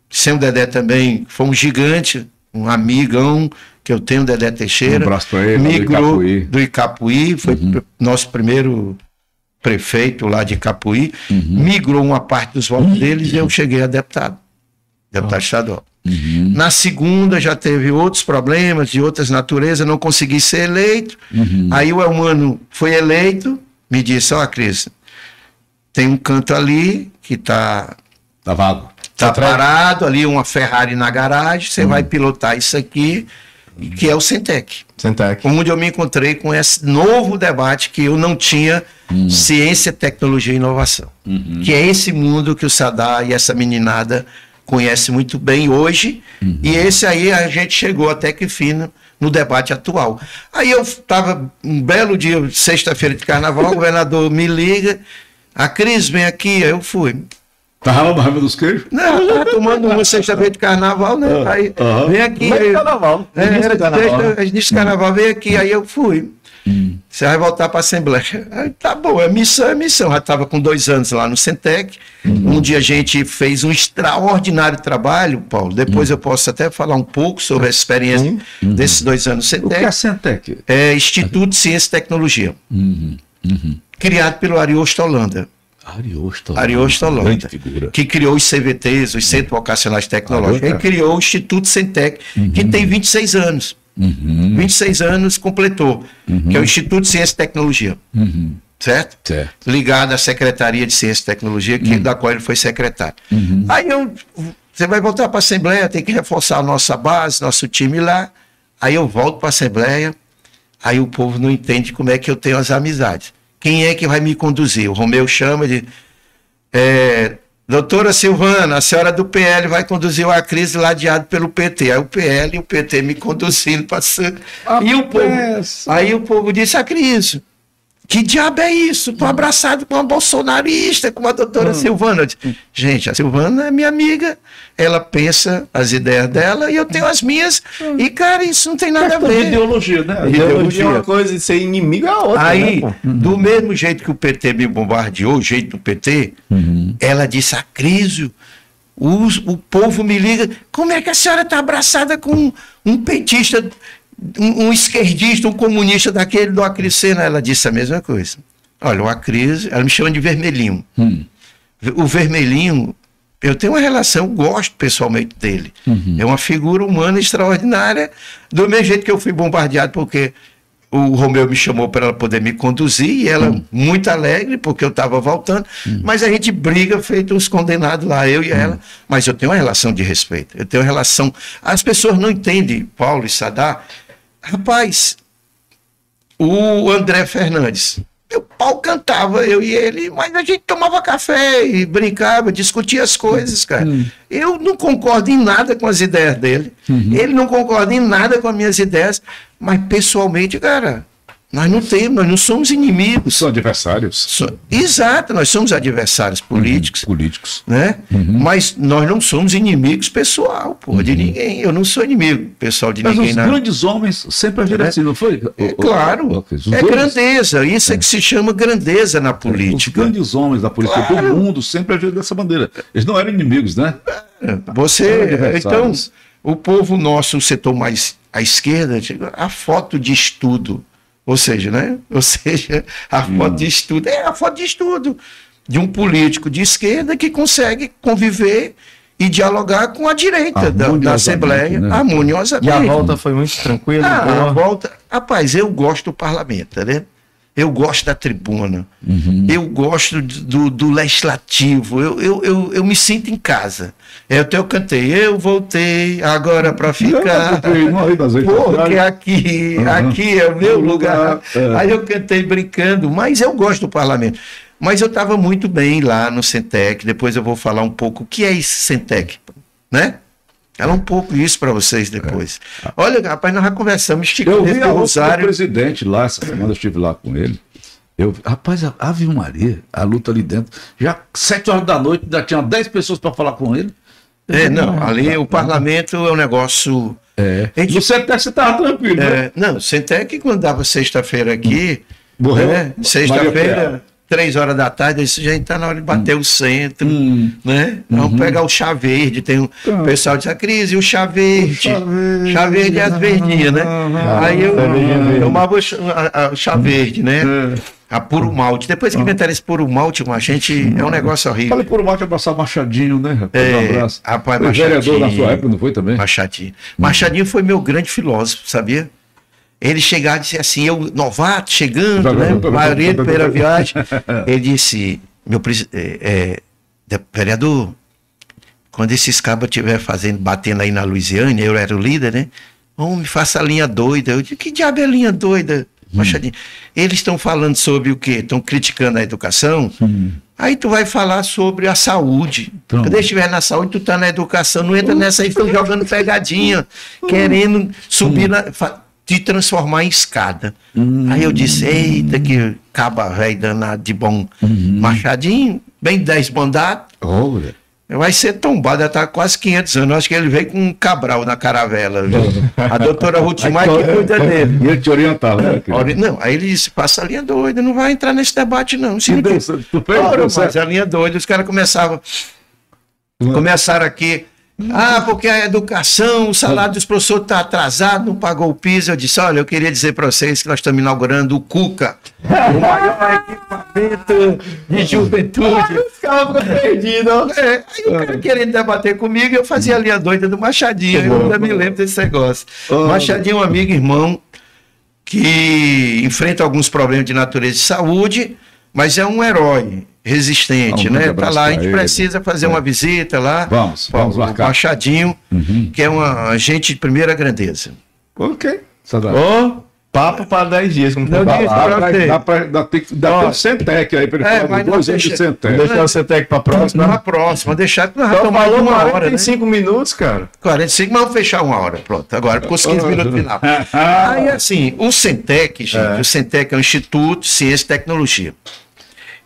sem o Dedé também foi um gigante, um amigão que eu tenho, Dedé Teixeira. Um abraço para ele, migrou do Icapuí, foi nosso primeiro prefeito lá de Icapuí, migrou uma parte dos votos deles e eu cheguei a deputado estadual. Na segunda já teve outros problemas de outras naturezas, não consegui ser eleito. Aí o Elmano foi eleito, me disse, Cris, tem um canto ali que tá vago. Tá parado ali, uma Ferrari na garagem, você vai pilotar isso aqui que é o Centec. Centec. Onde eu me encontrei com esse novo debate que eu não tinha, ciência, tecnologia e inovação. Que é esse mundo que o Sadar e essa meninada conhece muito bem hoje. E esse aí a gente chegou até que fim no debate atual. Aí eu estava um belo dia, sexta-feira de carnaval, o governador me liga, a Cris, vem aqui, aí eu fui. Tava no Ramo dos Queijos? Não, eu tava tomando uma sexta-feira de carnaval, né? Aí, vem aqui. Mas carnaval. Era início de carnaval, vem aqui, aí eu fui. Você vai voltar para a Assembleia. Aí, tá bom, é missão, é missão. Já estava com 2 anos lá no Centec, onde a gente fez um extraordinário trabalho, Paulo. Depois eu posso até falar um pouco sobre a experiência desses 2 anos no O que é Centec. a Centec? É Instituto de Ciência e Tecnologia. Criado pelo Ariosto Holanda. Ariosto Holanda, grande figura. que criou os CVTs, os Centros Vocacionais Tecnológicos. Ele criou o Instituto Centec, que tem 26 anos. 26 anos completou, que é o Instituto de Ciência e Tecnologia. Certo? Ligado à Secretaria de Ciência e Tecnologia, da qual ele foi secretário. Aí você vai voltar para a Assembleia, tem que reforçar a nossa base, nosso time lá. Aí eu volto para a Assembleia, aí o povo não entende como é que eu tenho as amizades. Quem é que vai me conduzir? O Romeu chama de... doutora Silvana, a senhora do PL vai conduzir o Acris ladeado pelo PT. Aí o PL e o PT me conduzindo para aí o povo disse, Acris, que diabo é isso? Tô abraçado com uma bolsonarista, com a doutora Silvana. Eu disse, gente, a Silvana é minha amiga, ela pensa as ideias dela e eu tenho as minhas. E, cara, isso não tem nada a ver. Ideologia, né? Ideologia é uma coisa e ser inimigo é a outra. Aí, né, do mesmo jeito que o PT me bombardeou, o jeito do PT, ela disse, Acrísio, o povo me liga, como é que a senhora está abraçada com um petista, um esquerdista, um comunista daquele do Acrisena? Ela disse a mesma coisa. Olha, o Acris, ela me chama de Vermelhinho. O Vermelhinho, eu tenho uma relação, eu gosto pessoalmente dele. É uma figura humana extraordinária, do mesmo jeito que eu fui bombardeado porque o Romeu me chamou para ela poder me conduzir, e ela muito alegre porque eu estava voltando, mas a gente briga feito uns condenados lá, eu e ela, mas eu tenho uma relação de respeito, eu tenho uma relação, as pessoas não entendem, Paulo e Sadar, rapaz, o André Fernandes, meu pau cantava, eu e ele, mas a gente tomava café e brincava, discutia as coisas, cara. Eu não concordo em nada com as ideias dele, ele não concorda em nada com as minhas ideias, mas pessoalmente, cara, nós não somos inimigos. São adversários. Exato, nós somos adversários políticos. Né? Mas nós não somos inimigos pessoal, de ninguém. Eu não sou inimigo pessoal de ninguém. Mas os grandes homens sempre agiram assim, não foi? Claro, é grandeza. Isso é que se chama grandeza na política. Os grandes homens da política do mundo sempre agiram dessa maneira. Eles não eram inimigos, né? Então, o povo nosso, o setor mais à esquerda, a foto de estudo. Ou seja, a foto de estudo é a foto de estudo de um político de esquerda que consegue conviver e dialogar com a direita da Assembleia, né? Harmoniosamente. E a volta foi muito tranquila? A volta, rapaz, eu gosto do parlamento, né? Eu gosto da tribuna, eu gosto do legislativo, eu me sinto em casa. Eu cantei, eu voltei agora para ficar, porque aqui é o meu lugar. Aí eu cantei brincando, mas eu gosto do parlamento. Mas eu estava muito bem lá no Centec, depois eu vou falar um pouco o que é esse Centec, né? Fala um pouco isso para vocês depois. Olha, rapaz, nós já conversamos. Eu vi o presidente lá, essa semana eu estive lá com ele. Rapaz, Ave Maria, a luta ali dentro. Já 7 horas da noite, ainda tinha 10 pessoas para falar com ele. Ali o parlamento é um negócio... No Centec você estava tranquilo, né? Não, o Centec, quando dava sexta-feira aqui, sexta-feira... 3 horas da tarde, isso já está na hora de bater o centro, né? Vamos pegar o chá verde, tem um pessoal que diz, Cris, e o chá verde? Chá verde é as verdinhas, né? Aí eu tomava o chá verde, né? A puro malte. Depois que inventaram esse puro malte, a gente, é um negócio horrível. Falei puro malte, abraçar Machadinho, né? Um abraço. Rapaz, Machadinho. Vereador na sua época, não foi também? Machadinho. Machadinho foi meu grande filósofo, sabia? Ele chegava e disse assim, eu novato, chegando, né? Maioria de primeira viagem. Ele disse, vereador, quando esses cabos estiverem batendo aí na Luisiânia, eu era o líder, né? Homem, faça a linha doida. Eu digo, que diabo é linha doida, Machadinho? Eles estão falando sobre o quê? Estão criticando a educação? Aí tu vai falar sobre a saúde. Quando eles estiver na saúde, tu tá na educação. Não entra nessa aí, estão jogando pegadinha, querendo subir, te transformar em escada. Aí eu disse, eita, que caba velho danado de bom. Machadinho, bem 10 mandatos. Vai ser tombado, já tá quase 500 anos. Eu acho que ele veio com um Cabral na caravela. A doutora Rutimar que cuida dele. E ele te orientava, né? Não, aí ele disse, passa a linha doida, não vai entrar nesse debate não. Mas a linha doida, os caras começaram aqui, porque a educação, o salário dos professores está atrasado, não pagou o piso. Eu disse, olha, eu queria dizer para vocês que nós estamos inaugurando o Cuca, o maior equipamento de juventude. Os caras ficam perdidos. Aí o cara querendo debater comigo, eu fazia a linha doida do Machadinho, eu ainda me lembro desse negócio. Machadinho é um amigo, irmão, que enfrenta alguns problemas de natureza de saúde, mas é um herói resistente, né? Tá lá, a gente precisa fazer uma visita lá. Vamos marcar. O Machadinho, que é uma gente de primeira grandeza. Ok. Papo para 10 dias. Como dá um Centec aí para ele falar de 2 anos de Centec. Deixar o Centec para a próxima. Na próxima, deixar que nós vamos tomar uma hora. 45 né? minutos, cara. 45, mas vamos fechar 1 hora. Pronto, agora, com os 15 minutos final. Aí, assim, o Centec, gente, o Centec é um Instituto de Ciência e Tecnologia.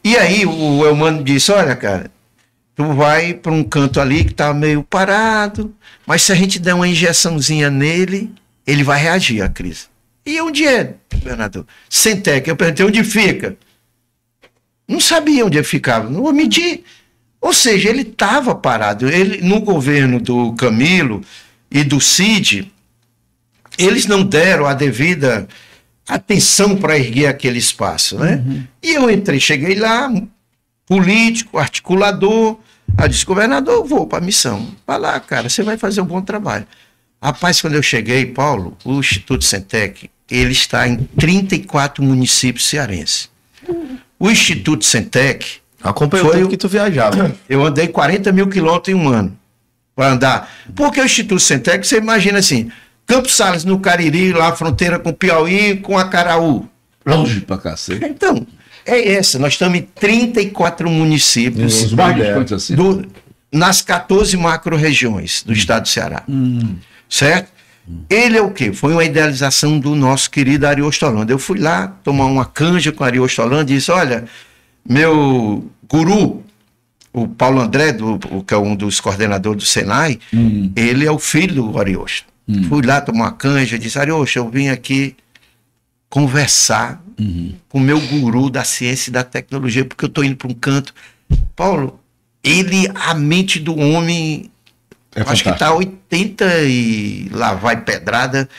E aí o Elmano disse, olha, cara, tu vai para um canto ali que tá meio parado, mas se a gente der uma injeçãozinha nele, ele vai reagir à crise. E onde é, governador? Centec. Eu perguntei, onde fica? Não sabia onde ele ficava, não vou mentir. Ou seja, ele estava parado. Ele, no governo do Camilo e do Cid, eles não deram a devida atenção para erguer aquele espaço, né? E eu cheguei lá, político, articulador, eu disse, governador, eu vou para a missão. Vai lá, cara, você vai fazer um bom trabalho. Rapaz, quando eu cheguei, Paulo, o Instituto Centec, ele está em 34 municípios cearenses. O Instituto Centec... Acompanhou o tempo que tu viajava. Eu andei 40 mil quilômetros em um ano para andar. Porque o Instituto Centec, você imagina assim, Campos Sales, no Cariri, lá a fronteira com o Piauí, com a Acaraú. Longe pra cacete. Então, é essa. Nós estamos em 34 municípios. Os mais distantes assim. Nas 14 macro-regiões do estado do Ceará. Certo? Ele é o quê? Foi uma idealização do nosso querido Ariosto Holanda. Eu fui lá tomar uma canja com o Ariosto Holanda e disse, olha, meu guru, o Paulo André, que é um dos coordenadores do Senai, ele é o filho do Ariosto. Fui lá tomar uma canja e disse, Ariosto, eu vim aqui conversar com o meu guru da ciência e da tecnologia, porque eu estou indo para um canto. Paulo, a mente do homem... acho que está 80 e lá vai pedrada.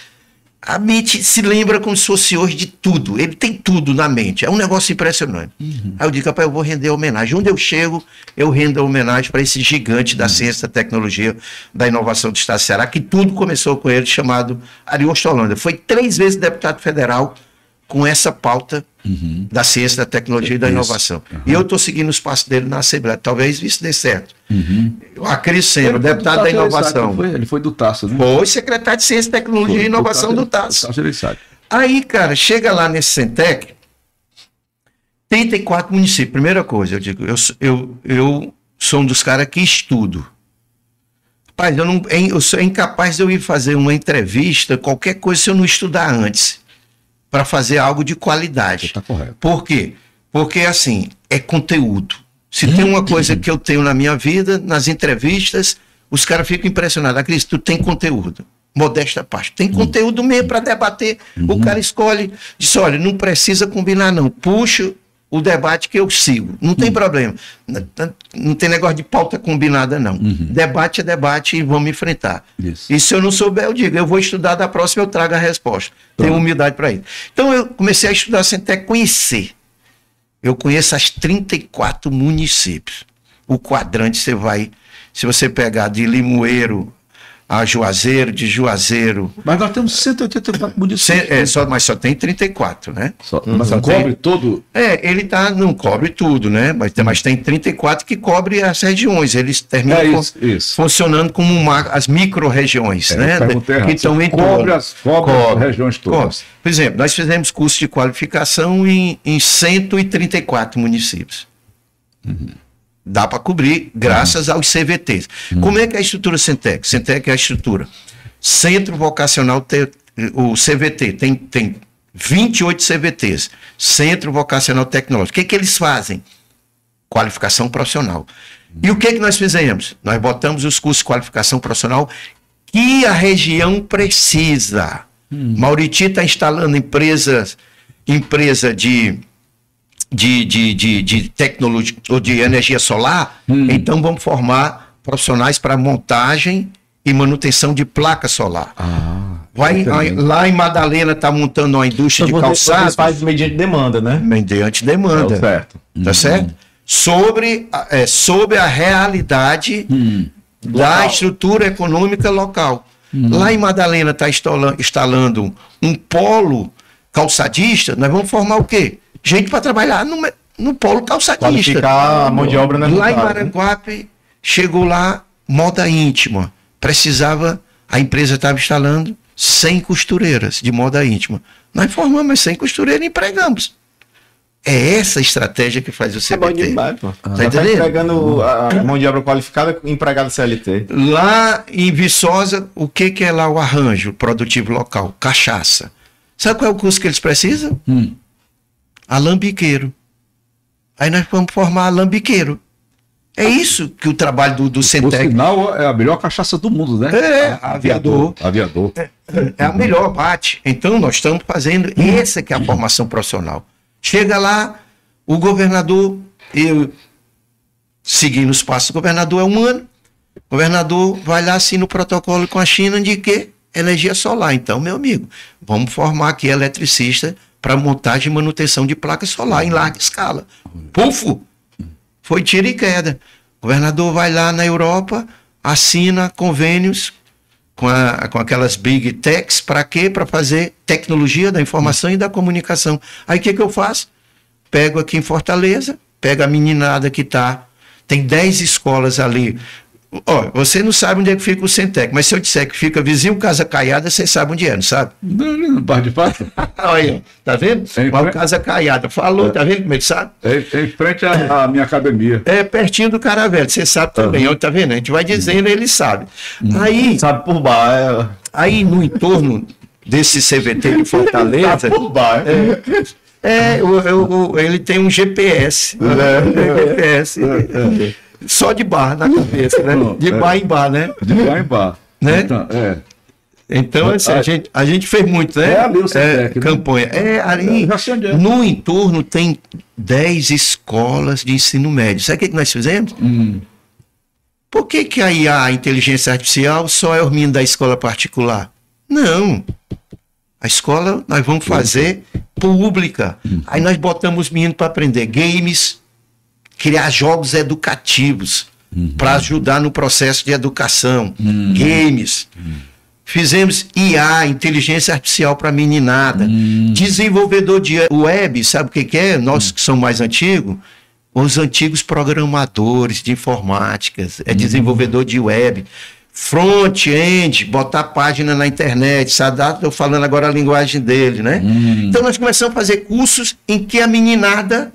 A mente se lembra como se fosse hoje de tudo. Ele tem tudo na mente. É um negócio impressionante. Aí eu digo, rapaz, eu vou render homenagem. Onde eu chego, eu rendo a homenagem para esse gigante da ciência, da tecnologia, da inovação do estado do Ceará, que tudo começou com ele, chamado Ariosto Holanda. Foi 3 vezes deputado federal com essa pauta da ciência, da tecnologia e da inovação. E eu estou seguindo os passos dele na Assembleia. Talvez isso dê certo. A Cris Seno, deputado da inovação. Ele foi do Tasso, né? Foi secretário de Ciência, Tecnologia e Inovação do Tasso. Aí, cara, chega lá nesse Centec, 34 municípios. Primeira coisa, eu digo, eu sou um dos caras que estudo. Rapaz, eu sou incapaz de eu ir fazer uma entrevista, qualquer coisa, se eu não estudar antes, para fazer algo de qualidade. Está correto. Por quê? Porque, assim, é conteúdo. Se tem uma coisa que eu tenho na minha vida, nas entrevistas, os caras ficam impressionados. Ah, Cris, tu tem conteúdo. Modesta parte. Tem conteúdo mesmo para debater. O cara escolhe, diz, olha, não precisa combinar não. Puxa o debate que eu sigo. Não tem problema. Não tem negócio de pauta combinada, não. Debate é debate e vamos enfrentar. E se eu não souber, eu digo, eu vou estudar, da próxima eu trago a resposta. Tenho humildade para isso. Então eu comecei a estudar sem até conhecer. Eu conheço as 34 municípios. O quadrante você vai, se você pegar de Limoeiro a Juazeiro, de Juazeiro. Mas nós temos 184 municípios. Mas só tem 34, né? Mas não cobre todo? Ele não cobre tudo, né? Mas tem 34 que cobre as regiões. Eles terminam funcionando como as micro-regiões, né? Que estão em cobre as regiões todas. Por exemplo, nós fizemos curso de qualificação em 134 municípios. Dá para cobrir graças aos CVTs. Como é que é a estrutura Centec? Centec é a estrutura. Centro Vocacional, o CVT, tem 28 CVTs. Centro Vocacional Tecnológico. O que eles fazem? Qualificação profissional. E o que nós fizemos? Nós botamos os cursos de qualificação profissional que a região precisa. Mauriti está instalando empresa de tecnologia ou de energia solar, então vamos formar profissionais para montagem e manutenção de placa solar. Lá em Madalena está montando uma indústria de calçados. Faz mediante demanda, né? Mediante demanda. Certo. Tá certo? Sobre a realidade da estrutura econômica local. Lá em Madalena está instalando um polo calçadista, nós vamos formar o quê? Gente para trabalhar no polo calçadista. Qualificar a mão de obra, né? Lá em Maranguape, chegou lá, moda íntima. A empresa estava instalando 100 costureiras de moda íntima. Nós formamos 100 costureiras e empregamos. É essa a estratégia que faz o CVT. É bom demais, pô. Tá entendendo? Empregando a mão de obra qualificada, empregado CLT. Lá em Viçosa, o que é lá o arranjo produtivo local? Cachaça. Sabe qual é o curso que eles precisam? Alambiqueiro. Aí nós vamos formar alambiqueiro. É isso que o trabalho do Centec. Por sinal, é a melhor cachaça do mundo, né? Aviador. É a melhor, bate. Então nós estamos fazendo, essa que é a formação profissional. Chega lá, o governador, seguindo os passos do governador, é humano. O governador vai lá, assina o protocolo com a China de quê? Energia solar. Então, meu amigo, vamos formar aqui eletricista para montagem e manutenção de placa solar em larga escala. Pufo! Foi tiro e queda. O governador vai lá na Europa, assina convênios com aquelas big techs, para quê? Para fazer tecnologia da informação e da comunicação. Aí o que eu faço? Pego aqui em Fortaleza, pego a meninada que tem 10 escolas ali. Você não sabe onde é que fica o Centec, mas se eu disser que fica vizinho Casa Caiada, você sabe onde é, não sabe? Não pode de fato. Olha, tá vendo? Casa Caiada. Falou, tá vendo como ele sabe? Em frente à minha academia. É pertinho do Caravelle, você sabe também, tá vendo? A gente vai dizendo, ele sabe. Aí, sabe por baixo. Aí no entorno desse CVT de Fortaleza. Sabe por baixo. Ele tem um GPS. GPS. Só de bar na cabeça, né? De bar em bar, né? De bar em bar. Né? Então assim, a gente fez muito, né? Ali o Centec, campanha. Ali no entorno tem 10 escolas de ensino médio. Sabe o que nós fizemos? Por que aí a inteligência artificial só é os meninos da escola particular? Não. A escola nós vamos fazer pública. Aí nós botamos os meninos para aprender games, criar jogos educativos para ajudar no processo de educação, games. Fizemos IA, inteligência artificial para meninada. Desenvolvedor de web, sabe o que é? Nós que somos mais antigos, os antigos programadores de informática, desenvolvedor de web. Front-end, botar página na internet, Sadat, estou falando agora a linguagem dele, né? Então nós começamos a fazer cursos em que a meninada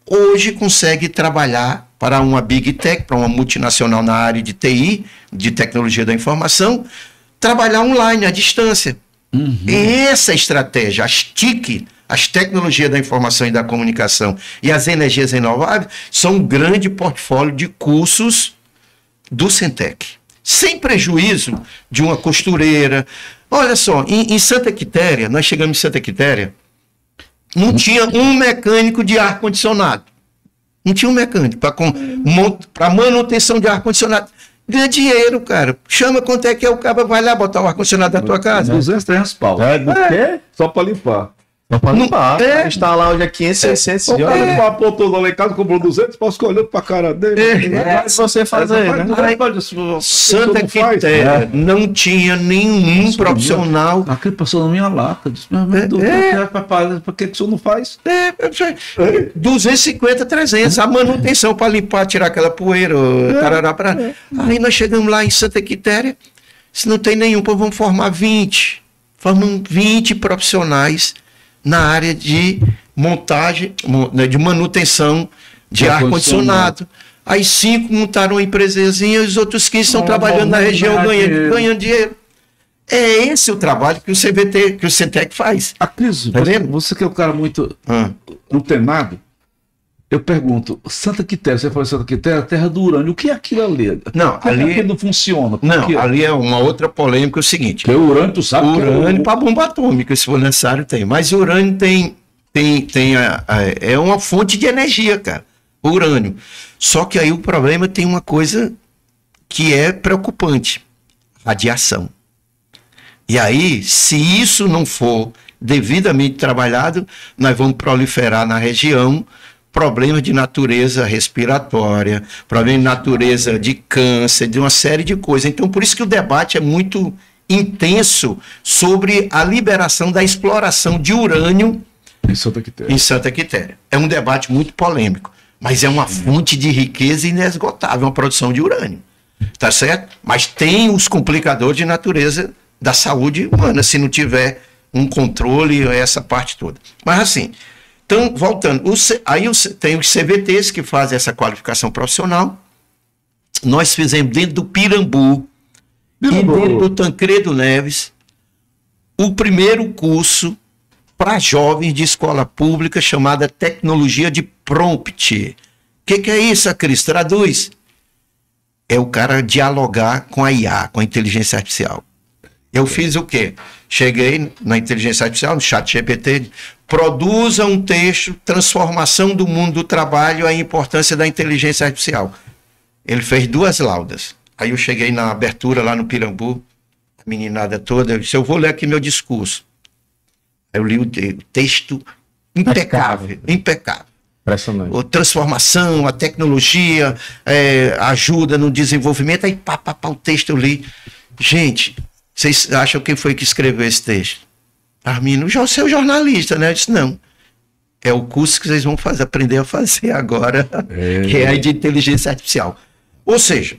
hoje consegue trabalhar para uma Big Tech, para uma multinacional na área de TI, de tecnologia da informação, trabalhar online, à distância. E essa estratégia, as TIC, as tecnologias da informação e da comunicação e as energias renováveis, são um grande portfólio de cursos do Centec. Sem prejuízo de uma costureira. Olha só, em Santa Quitéria, nós chegamos em Santa Quitéria, não tinha um mecânico de ar-condicionado. Não tinha um mecânico para manutenção de ar-condicionado. Ganha dinheiro, cara. Chama quanto é que é o cara vai lá botar o ar-condicionado na tua casa. 200, 300 pau. Do quê? Só para limpar. Pra instalar hoje é 500, 600 o cara apontou lá em casa, comprou 200, posso ficar olhando pra cara dele. Você fazer, né? Santa Quitéria não tinha nenhum profissional. Aquele passou na minha lata. Disse, pra que o senhor não faz? 250, 300. A manutenção para limpar, tirar aquela poeira. Aí nós chegamos lá em Santa Quitéria. Se não tem nenhum, vamos formar 20. Formam 20 profissionais na área de montagem, de manutenção de ar-condicionado. Aí 5 montaram uma empresazinha e os outros 15 estão trabalhando na região ganhando dinheiro. É esse o trabalho que o CVT, que o Centec faz. Cris, você que é um cara muito antenado, eu pergunto, Santa Quitéria, você falou Santa Quitéria, terra do urânio, o que é aquilo ali? Não, ali não funciona. Ali é uma outra polêmica, é o seguinte. Que o urânio, tu sabe que urânio para bomba atômica, se for necessário, tem. Mas o urânio é uma fonte de energia, cara. O urânio. Só que aí o problema tem uma coisa que é preocupante. Radiação. E aí, se isso não for devidamente trabalhado, nós vamos proliferar na região problemas de natureza respiratória, problemas de natureza de câncer, de uma série de coisas. Então, por isso que o debate é muito intenso sobre a liberação da exploração de urânio em Santa Quitéria. É um debate muito polêmico, mas é uma fonte de riqueza inesgotável, uma produção de urânio. Tá certo? Mas tem os complicadores de natureza da saúde humana, se não tiver um controle, essa parte toda. Mas assim, então, voltando, aí tem os CVTs que fazem essa qualificação profissional. Nós fizemos dentro do Pirambu e dentro do Tancredo Neves o primeiro curso para jovens de escola pública chamada Tecnologia de Prompt. O que é isso, Cris? Traduz. É o cara dialogar com a IA, com a inteligência artificial. Eu fiz o quê? Cheguei na inteligência artificial, no ChatGPT, produza um texto, transformação do mundo do trabalho, a importância da inteligência artificial. Ele fez 2 laudas. Aí eu cheguei na abertura lá no Pirambu, a meninada toda, eu disse, eu vou ler aqui meu discurso. Aí eu li o texto impecável. Impressionante. A transformação, a tecnologia, ajuda no desenvolvimento, aí o texto eu li. Gente, vocês acham quem foi que escreveu esse texto? Armino, seu jornalista, né? Eu disse, não. É o curso que vocês vão aprender a fazer agora, que é a de inteligência artificial. Ou seja,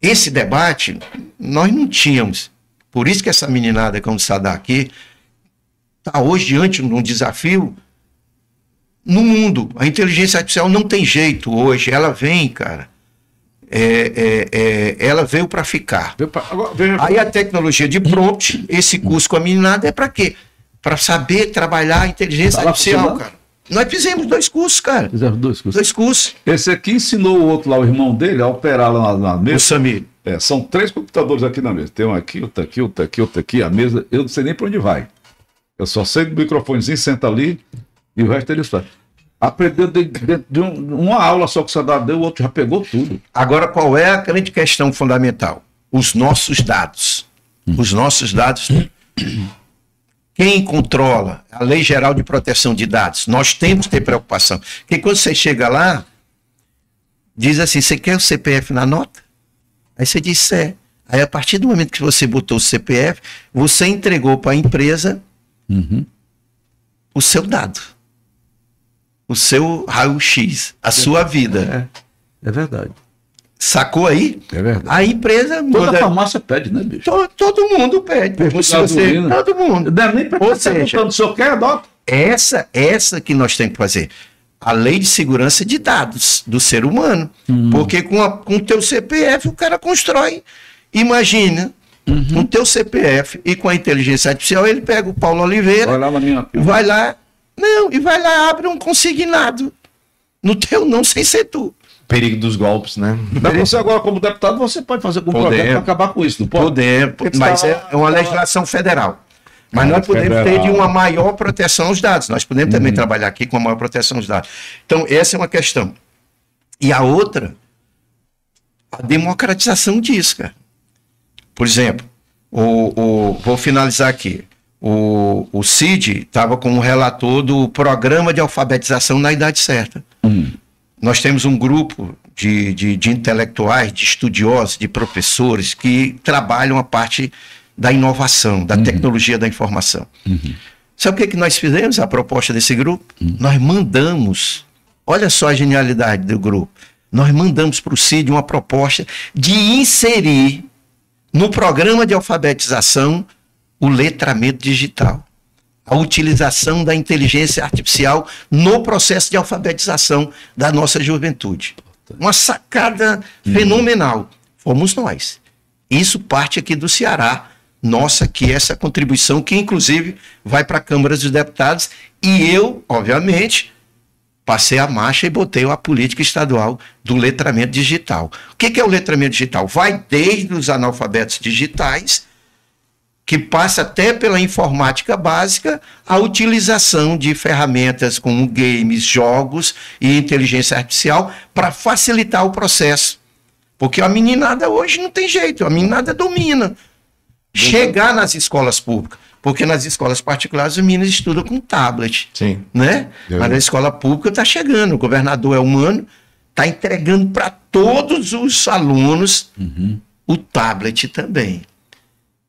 esse debate nós não tínhamos. Por isso que essa meninada, como está daqui, está hoje diante de um desafio no mundo. A inteligência artificial não tem jeito hoje. Ela vem, cara. Ela veio para ficar. Aí a tecnologia de prompt, esse curso com a meninada é para quê? Para saber trabalhar a inteligência artificial, cara. Nós fizemos 2 cursos, cara. Fizemos 2 cursos. 2 cursos. Esse aqui ensinou o outro lá, o irmão dele, a operar lá na mesa. O Samir. São 3 computadores aqui na mesa. Tem um aqui, outro aqui, outro aqui, outro aqui. A mesa, eu não sei nem para onde vai. Eu só sei do microfonezinho, senta ali e o resto eles fazem. Aprendeu de uma aula só que você deu, o outro já pegou tudo. Agora, qual é a grande questão fundamental? Os nossos dados. Os nossos dados. Quem controla? A Lei Geral de Proteção de Dados. Nós temos que ter preocupação. Porque quando você chega lá, diz assim, você quer o CPF na nota? Aí você diz, Aí a partir do momento que você botou o CPF, você entregou para a empresa o seu dado. O seu raio-x, a sua vida. É verdade. Sacou aí? É verdade. A empresa... Toda farmácia pede, né, bicho? Todo mundo pede. Todo mundo. Não deve nem Ou seja, o senhor quer, adota. Essa que nós temos que fazer. A lei de segurança de dados do ser humano. Porque com o teu CPF o cara constrói. Imagina, com o teu CPF e com a inteligência artificial, ele pega o Paulo Oliveira, vai lá, abre um consignado no teu não, sem ser tu. Perigo dos golpes, né? Mas você agora, como deputado, você pode fazer algum projeto para acabar com isso, não pode? Podemos, mas é uma legislação federal. Mas nós podemos ter de uma maior proteção aos dados. Nós podemos também trabalhar aqui com uma maior proteção aos dados. Então, essa é uma questão. E a outra, a democratização disso, cara. Por exemplo, vou finalizar aqui. o CID estava como relator do programa de alfabetização na idade certa. Nós temos um grupo de intelectuais, de estudiosos, de professores que trabalham a parte da inovação, da tecnologia da informação. Sabe o que nós fizemos, a proposta desse grupo? Nós mandamos, olha só a genialidade do grupo, nós mandamos para o CID uma proposta de inserir no programa de alfabetização o letramento digital, a utilização da inteligência artificial no processo de alfabetização da nossa juventude. Uma sacada fenomenal. Fomos nós. Isso parte aqui do Ceará, nossa, que essa contribuição que inclusive vai para a Câmara dos Deputados, e eu, obviamente, passei a marcha e botei a política estadual do letramento digital. O que é o letramento digital? Vai desde os analfabetos digitais, que passa até pela informática básica, a utilização de ferramentas como games, jogos e inteligência artificial para facilitar o processo. Porque a meninada hoje não tem jeito, a meninada domina. Chegar nas escolas públicas, porque nas escolas particulares os meninos estudam com tablet. Sim. Né? Mas na escola pública está chegando, o governador é humano, está entregando para todos os alunos o tablet também.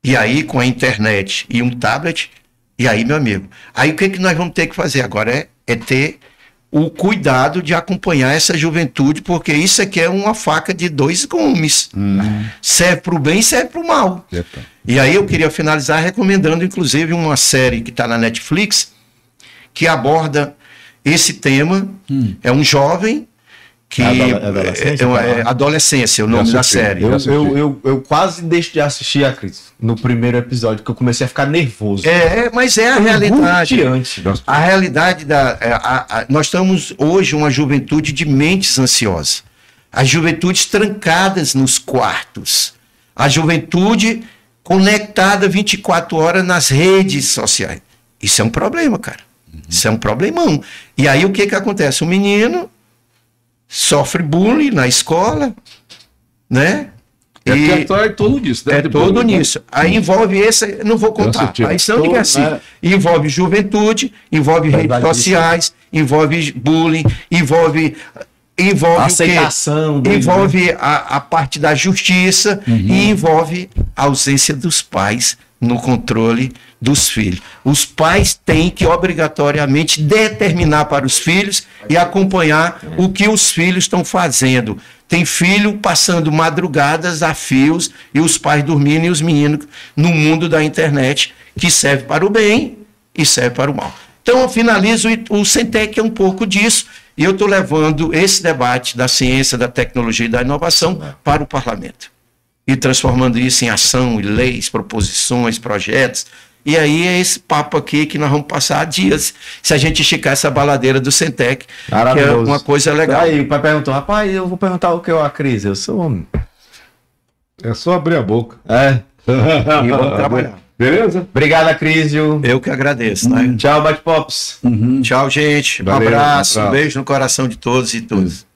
E aí, com a internet e um tablet, e aí, meu amigo, aí o que nós vamos ter que fazer agora é ter o cuidado de acompanhar essa juventude, porque isso aqui é uma faca de dois gumes. Serve para o bem e serve para o mal. E aí eu queria finalizar recomendando, inclusive, uma série que está na Netflix, que aborda esse tema. É um jovem que é adolescência, o nome da série. Eu quase deixo de assistir a Cris no primeiro episódio, que eu comecei a ficar nervoso. Mas é a realidade. A realidade nós estamos hoje uma juventude de mentes ansiosas. As juventudes trancadas nos quartos. A juventude conectada 24 horas nas redes sociais. Isso é um problema, cara. Isso é um problemão. E aí o que acontece? O menino sofre bullying na escola, né? É todo nisso, né? É todo nisso. Aí envolve esse, não vou contar. Aí são de assim. Envolve juventude, envolve redes sociais, envolve bullying, envolve aceitação, o quê? Envolve a parte da justiça e envolve a ausência dos pais no controle dos filhos. Os pais têm que obrigatoriamente determinar para os filhos e acompanhar o que os filhos estão fazendo. Tem filho passando madrugadas a fios e os pais dormindo e os meninos no mundo da internet, que serve para o bem e serve para o mal. Então eu finalizo, o Centec é um pouco disso, e eu estou levando esse debate da ciência, da tecnologia e da inovação para o parlamento. E transformando isso em ação, em leis, proposições, projetos. E aí é esse papo aqui que nós vamos passar dias se a gente esticar essa baladeira do Centec, que é uma coisa legal. Aí o pai perguntou, rapaz, eu vou perguntar o que é a Cris, eu sou homem. É só abrir a boca. E vamos trabalhar. Beleza? Obrigado, Crísio. Eu que agradeço. Né? Tchau, Bate-Pops. Tchau, gente. Valeu, um abraço, um beijo no coração de todos e todas.